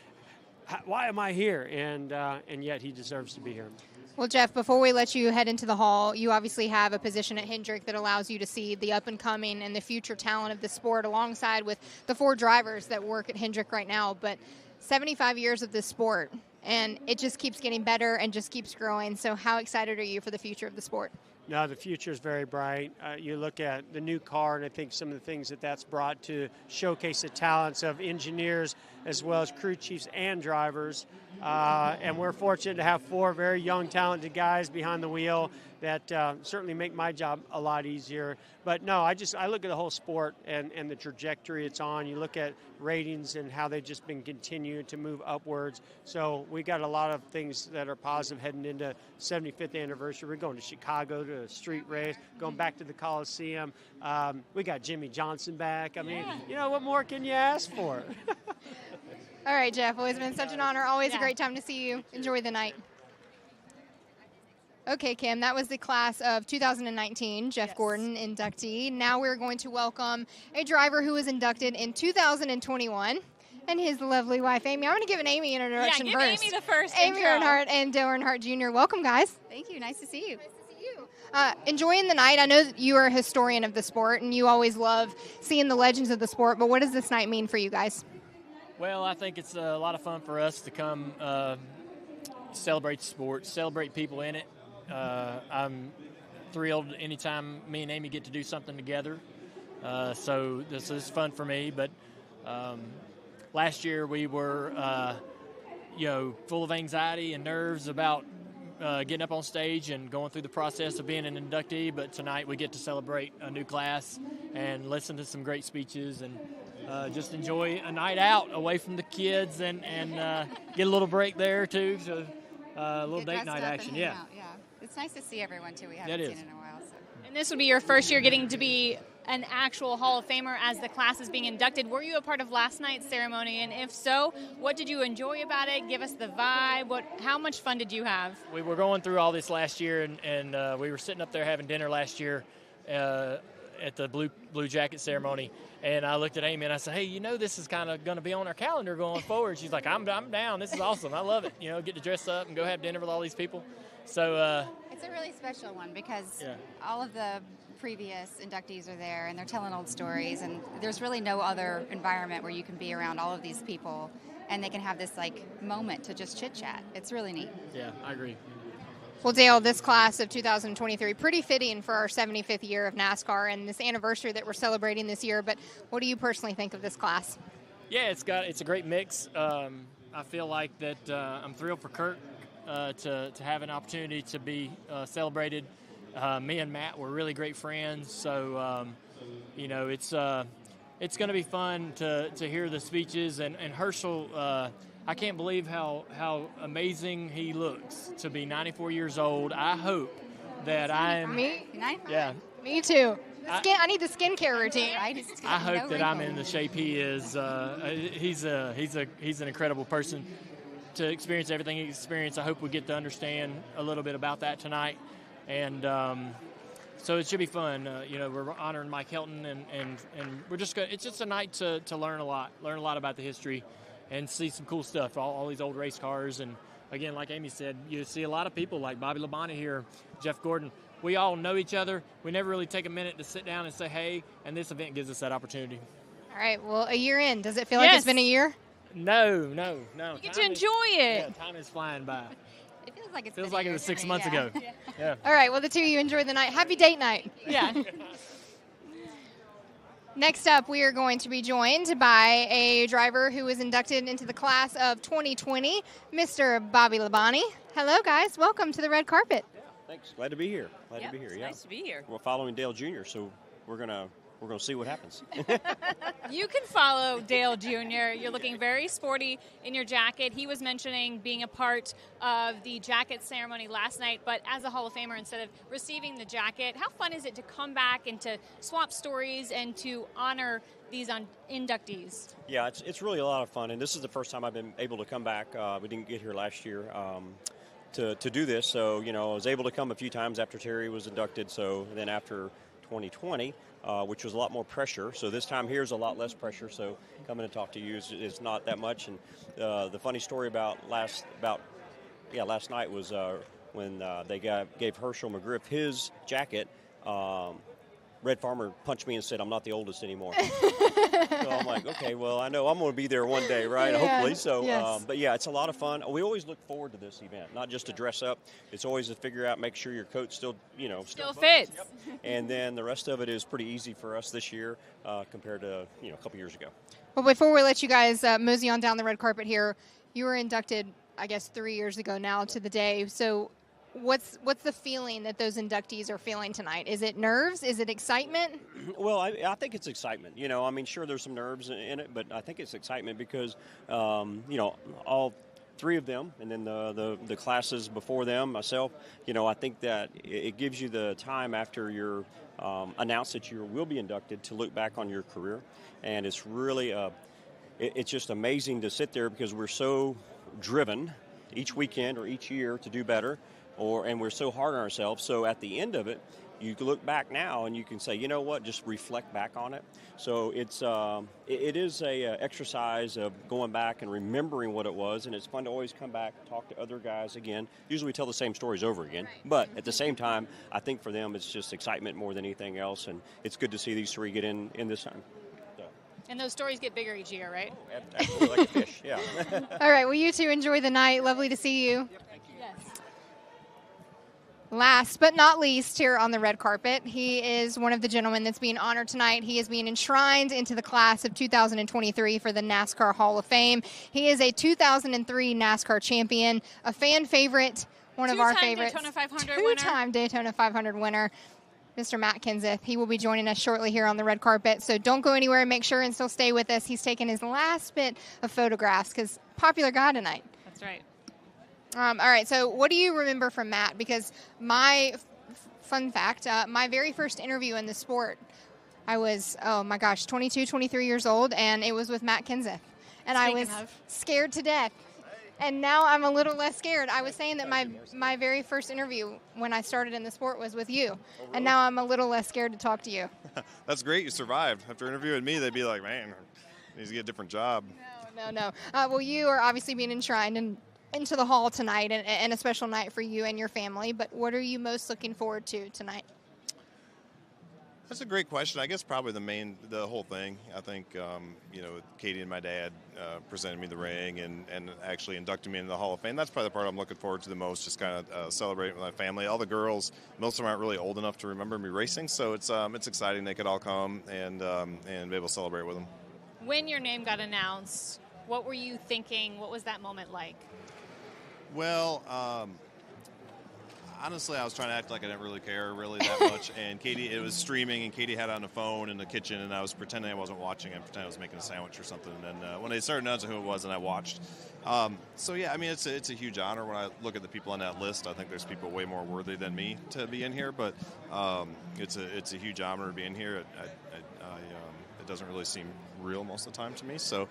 why am I here? And yet he deserves to be here. Well, Jeff, before we let you head into the hall, you obviously have a position at Hendrick that allows you to see the up-and-coming and the future talent of the sport alongside with the 4 drivers that work at Hendrick right now. But 75 years of this sport, and it just keeps getting better and just keeps growing. So how excited are you for the future of the sport? No, the future is very bright. You look at the new car, and I think some of the things that's brought to showcase the talents of engineers as well as crew chiefs and drivers. And we're fortunate to have 4 very young, talented guys behind the wheel that certainly make my job a lot easier. But no, I look at the whole sport and the trajectory it's on. You look at ratings and how they've just been continuing to move upwards. So we got a lot of things that are positive heading into 75th anniversary. We're going to Chicago to a street race, going back to the Coliseum. We got Jimmy Johnson back. I mean, what more can you ask for? All right, Jeff. Well, it's been such an honor. Always a great time to see you. Enjoy the night. Okay, Kim, that was the class of 2019, Jeff Gordon, inductee. Now we're going to welcome a driver who was inducted in 2021 and his lovely wife, Amy. I'm going to give an Amy introduction first. Yeah, give Amy the first Amy intro. Earnhardt and Dale Earnhardt Jr. Welcome, guys. Thank you. Nice to see you. Enjoying the night. I know that you are a historian of the sport, and you always love seeing the legends of the sport, but what does this night mean for you guys? Well, I think it's a lot of fun for us to come celebrate the sport, celebrate people in it. I'm thrilled anytime me and Amy get to do something together. So this is fun for me. But last year we were, full of anxiety and nerves about getting up on stage and going through the process of being an inductee. But tonight we get to celebrate a new class and listen to some great speeches and just enjoy a night out away from the kids and get a little break there too. So a little date night action. Yeah. It's nice to see everyone too. We haven't seen in a while. So. And this will be your first year getting to be an actual Hall of Famer as the class is being inducted. Were you a part of last night's ceremony? And if so, what did you enjoy about it? Give us the vibe. How much fun did you have? We were going through all this last year, and we were sitting up there having dinner last year at the blue jacket ceremony. And I looked at Amy and I said, hey, this is kind of going to be on our calendar going forward. She's like, I'm down. This is awesome. I love it. Get to dress up and go have dinner with all these people. So it's a really special one because all of the previous inductees are there and they're telling old stories, and there's really no other environment where you can be around all of these people and they can have this moment to just chit chat. It's really neat. Yeah, I agree. Well, Dale, this class of 2023, pretty fitting for our 75th year of NASCAR and this anniversary that we're celebrating this year. But what do you personally think of this class? Yeah, it's a great mix. I feel like that I'm thrilled for Kirk to have an opportunity to be celebrated. Me and Matt were really great friends, so it's going to be fun to hear the speeches. And Herschel, I can't believe how amazing he looks to be 94 years old. I hope that I'm. Me? Yeah. Me too. I need the skincare routine. I hope that I'm in the shape he is. He's an incredible person to experience everything he experienced. I hope we get to understand a little bit about that tonight, and so it should be fun. We're honoring Mike Helton, and we're just it's just a night to learn a lot about the history, and see some cool stuff. All these old race cars, and again, like Amy said, you see a lot of people like Bobby Labonte here, Jeff Gordon. We all know each other. We never really take a minute to sit down and say, hey, and this event gives us that opportunity. All right, well, a year in. Does it feel like it's been a year? No. You get to enjoy it. Yeah, time is flying by. It feels like it was 6 months ago. Yeah. All right, well, the two of you enjoy the night. Happy date night. Yeah. Next up, we are going to be joined by a driver who was inducted into the class of 2020, Mr. Bobby Labonte. Hello, guys. Welcome to the red carpet. Thanks. Glad to be here. It's nice to be here. We're following Dale Jr., so we're gonna see what happens. You can follow Dale Jr. You're looking very sporty in your jacket. He was mentioning being a part of the jacket ceremony last night, but as a Hall of Famer, instead of receiving the jacket, how fun is it to come back and to swap stories and to honor these inductees? Yeah, it's really a lot of fun, and this is the first time I've been able to come back. We didn't get here last year. To do this, so I was able to come a few times after Terry was inducted. So then after 2020, which was a lot more pressure. So this time here's a lot less pressure. So coming to talk to you is not that much. And the funny story about last night was when they gave Herschel McGriff his jacket. Red Farmer punched me and said, "I'm not the oldest anymore." So I'm like, okay, well, I know I'm going to be there one day, right? Yeah, Hopefully. So, yes. But yeah, it's a lot of fun. We always look forward to this event, not just to dress up. It's always to figure out, make sure your coat still fits. Yep. And then the rest of it is pretty easy for us this year compared to a couple years ago. Well, before we let you guys mosey on down the red carpet here, you were inducted, I guess, 3 years ago now to the day. So what's the feeling that those inductees are feeling tonight? Is it nerves? Is it excitement? Well, I think it's excitement. Sure there's some nerves in it, but I think it's excitement because, all three of them and then the classes before them, myself, I think that it gives you the time after you're announced that you will be inducted to look back on your career. And it's really, it's just amazing to sit there because we're so driven each weekend or each year to do better. And we're so hard on ourselves. So at the end of it, you can look back now and you can say, you know what, just reflect back on it. So it is a exercise of going back and remembering what it was, and it's fun to always come back, talk to other guys again. Usually we tell the same stories over again, but at the same time, I think for them it's just excitement more than anything else, and it's good to see these three get in this time. And those stories get bigger each year, right? Absolutely, like a fish, yeah. All right, well, you two enjoy the night. Lovely to see you. Last but not least, here on the red carpet, he is one of the gentlemen that's being honored tonight. He is being enshrined into the class of 2023 for the NASCAR Hall of Fame. He is a 2003 NASCAR champion, a fan favorite, one of our favorites. Two-time Daytona 500 winner, Mr. Matt Kenseth. He will be joining us shortly here on the red carpet, so don't go anywhere. Make sure and still stay with us. He's taking his last bit of photographs because popular guy tonight. That's right. All right, so what do you remember from Matt? Because fun fact, my very first interview in the sport, I was, 22, 23 years old, and it was with Matt Kenseth. And I was scared to death. And now I'm a little less scared. I was saying that my very first interview when I started in the sport was with you. Oh, really? And now I'm a little less scared to talk to you. That's great. You survived. After interviewing me, they'd be like, man, he needs to get a different job. No. Well, you are obviously being enshrined into the hall tonight, and a special night for you and your family. But what are you most looking forward to tonight? That's a great question. I guess probably the whole thing. I think, Katie and my dad presented me the ring and actually inducted me into the Hall of Fame. That's probably the part I'm looking forward to the most, just kind of celebrating with my family. All the girls, most of them aren't really old enough to remember me racing, so it's exciting they could all come and be able to celebrate with them. When your name got announced, what were you thinking? What was that moment like? Well, honestly, I was trying to act like I didn't really care that much. And Katie, it was streaming, and Katie had it on the phone in the kitchen, and I was pretending I wasn't watching. I pretended I was making a sandwich or something. And when they started announcing who it was, and I watched. So yeah, I mean, it's a huge honor. When I look at the people on that list, I think there's people way more worthy than me to be in here. But it's a huge honor to be in here. It doesn't really seem real most of the time to me. So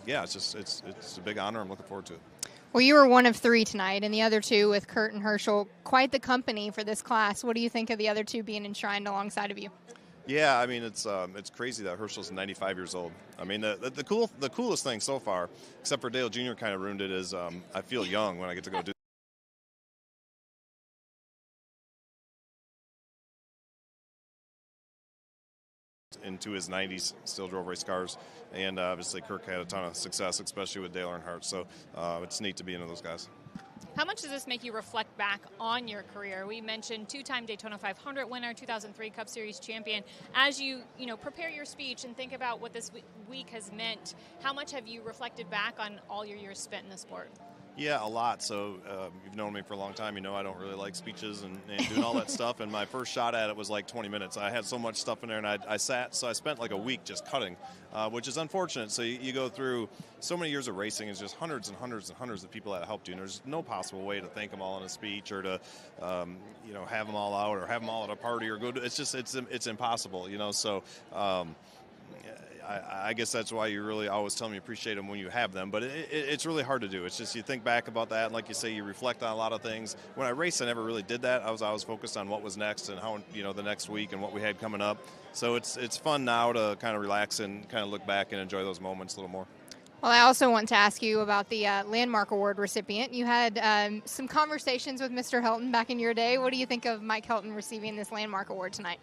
yeah, it's a big honor. I'm looking forward to it. Well, you were one of 3 tonight, and the other 2 with Kurt and Herschel, quite the company for this class. What do you think of the other 2 being enshrined alongside of you? Yeah, I mean, it's crazy that Herschel's 95 years old. I mean, the coolest thing so far, except for Dale Jr. kind of ruined it, is I feel young when I get to go do into his 90s, still drove race cars, and obviously Kirk had a ton of success, especially with Dale Earnhardt, so it's neat to be into those guys. How much does this make you reflect back on your career? We mentioned 2-time Daytona 500 winner, 2003 Cup Series champion. As you prepare your speech and think about what this week has meant, how much have you reflected back on all your years spent in the sport? Yeah, a lot. So you've known me for a long time. You know I don't really like speeches and doing all that stuff. And my first shot at it was like 20 minutes. I had so much stuff in there, and I spent like a week just cutting, which is unfortunate. So you go through so many years of racing. It's just hundreds and hundreds and hundreds of people that helped you. And there's no possible way to thank them all in a speech or to, have them all out or have them all at a party or go to. It's impossible. So. I guess that's why you really always tell me you appreciate them when you have them, but it's really hard to do. It's just you think back about that, and like you say, you reflect on a lot of things. When I raced, I never really did that. I was always focused on what was next and how the next week and what we had coming up. So it's fun now to kind of relax and kind of look back and enjoy those moments a little more. Well, I also want to ask you about the Landmark Award recipient. You had some conversations with Mr. Helton back in your day. What do you think of Mike Helton receiving this Landmark Award tonight?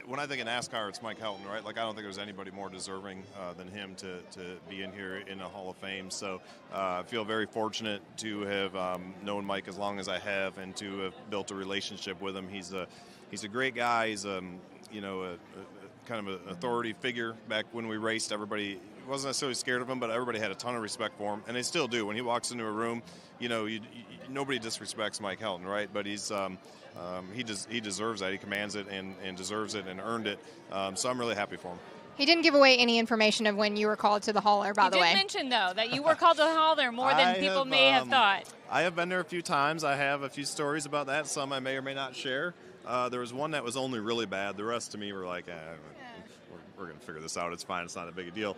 When I think of NASCAR, it's Mike Helton, right? Like, I don't think there's anybody more deserving than him to be in here in the Hall of Fame. So I feel very fortunate to have known Mike as long as I have and to have built a relationship with him. He's a great guy. He's kind of an authority figure. Back when we raced, everybody wasn't necessarily scared of him, but everybody had a ton of respect for him, and they still do. When he walks into a room, nobody disrespects Mike Helton, right? But he's he deserves that. He commands it and deserves it and earned it. So I'm really happy for him. He didn't give away any information of when you were called to the hauler, by the way. You did mention, though, that you were called to the hauler more than people may have thought. I have been there a few times. I have a few stories about that. Some I may or may not share. There was one that was only really bad. The rest to me were like, we're going to figure this out. It's fine. It's not a big a deal.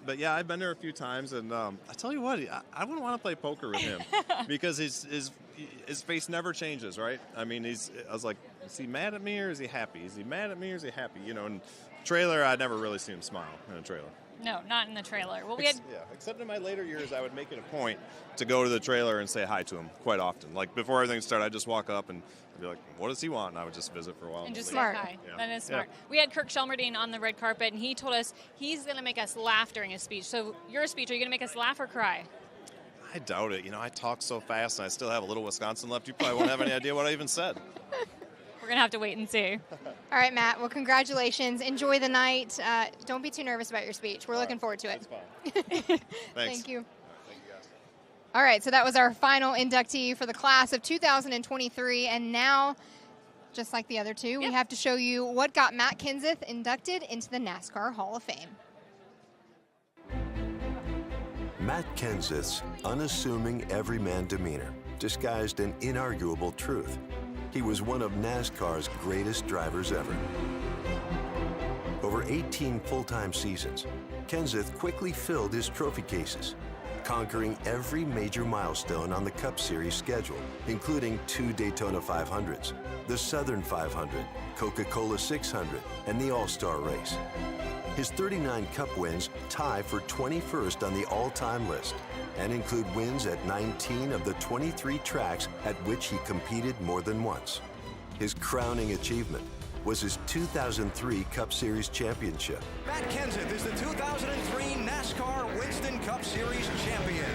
But, yeah, I've been there a few times. And I tell you what, I wouldn't want to play poker with him because his face never changes, right? I mean, I was like, is he mad at me or is he happy? Is he mad at me or is he happy? And trailer, I never really seen him smile in a trailer. No, not in the trailer. Well, except in my later years, I would make it a point to go to the trailer and say hi to him quite often. Like, before everything started, I'd just walk up and be like, what does he want? And I would just visit for a while. And just say hi. Yeah. That is smart. Yeah. We had Kirk Shelmerdine on the red carpet, and he told us he's going to make us laugh during his speech. So your speech, are you going to make us laugh or cry? I doubt it. I talk so fast, and I still have a little Wisconsin left. You probably won't have any idea what I even said. We're going to have to wait and see. All right, Matt. Well, congratulations. Enjoy the night. Don't be too nervous about your speech. We're looking forward to it. That's fine. Thanks. Thank you. Thank you, guys. All right, so that was our final inductee for the class of 2023. And now, just like the other two, we have to show you what got Matt Kenseth inducted into the NASCAR Hall of Fame. Matt Kenseth's unassuming everyman demeanor disguised an inarguable truth. He was one of NASCAR's greatest drivers ever. Over 18 full-time seasons, Kenseth quickly filled his trophy cases, conquering every major milestone on the Cup Series schedule, including 2 Daytona 500s, the Southern 500, Coca-Cola 600, and the All-Star Race. His 39 Cup wins tie for 21st on the all-time list and include wins at 19 of the 23 tracks at which he competed more than once. His crowning achievement was his 2003 Cup Series championship. Matt Kenseth is the 2003 NASCAR Winston Cup Series champion.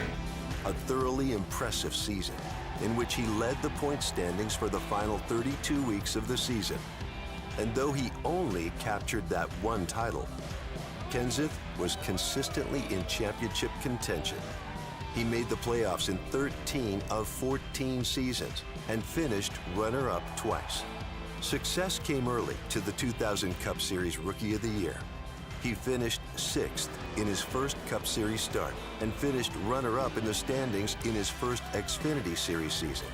A thoroughly impressive season in which he led the point standings for the final 32 weeks of the season. And though he only captured that one title, Kenseth was consistently in championship contention. He made the playoffs in 13 of 14 seasons and finished runner-up twice. Success came early to the 2000 Cup Series Rookie of the Year. He finished 6th in his first Cup Series start and finished runner-up in the standings in his first Xfinity Series season.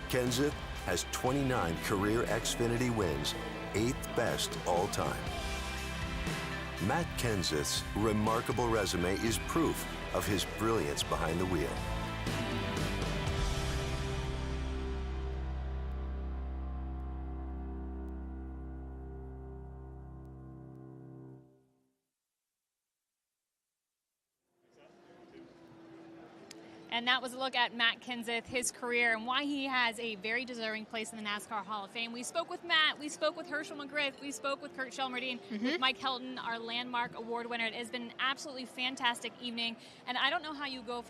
Kenseth has 29 career Xfinity wins, 8th best all time. Matt Kenseth's remarkable resume is proof of his brilliance behind the wheel. And that was a look at Matt Kenseth, his career, and why he has a very deserving place in the NASCAR Hall of Fame. We spoke with Matt, we spoke with Herschel McGriff, we spoke with Kirk Shelmerdine, with Mike Helton, our landmark award winner. It has been an absolutely fantastic evening, and I don't know how you go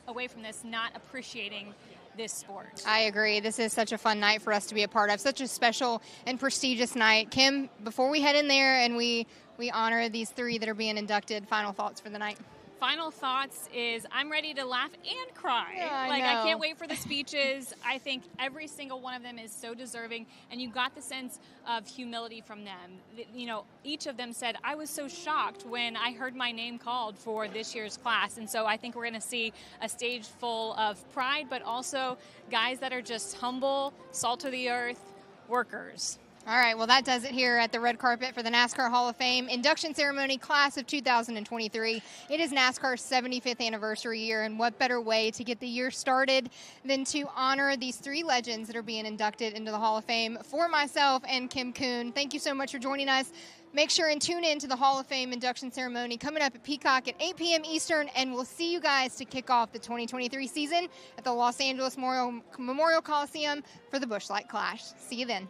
away from this not appreciating this sport. I agree. This is such a fun night for us to be a part of, such a special and prestigious night. Kim, before we head in there and we honor these 3 that are being inducted, final thoughts for the night? Final thoughts is I'm ready to laugh and cry. Yeah, I know. can't wait for the speeches. I think every single one of them is so deserving, and you got the sense of humility from them. You know, each of them said, I was so shocked when I heard my name called for this year's class, and so I think we're going to see a stage full of pride, but also guys that are just humble, salt of the earth workers. All right, well, that does it here at the red carpet for the NASCAR Hall of Fame induction ceremony class of 2023. It is NASCAR's 75th anniversary year, and what better way to get the year started than to honor these 3 legends that are being inducted into the Hall of Fame. For myself and Kim Coon, thank you so much for joining us. Make sure and tune in to the Hall of Fame induction ceremony coming up at Peacock at 8 p.m. Eastern, and we'll see you guys to kick off the 2023 season at the Los Angeles Memorial Coliseum for the Busch Light Clash. See you then.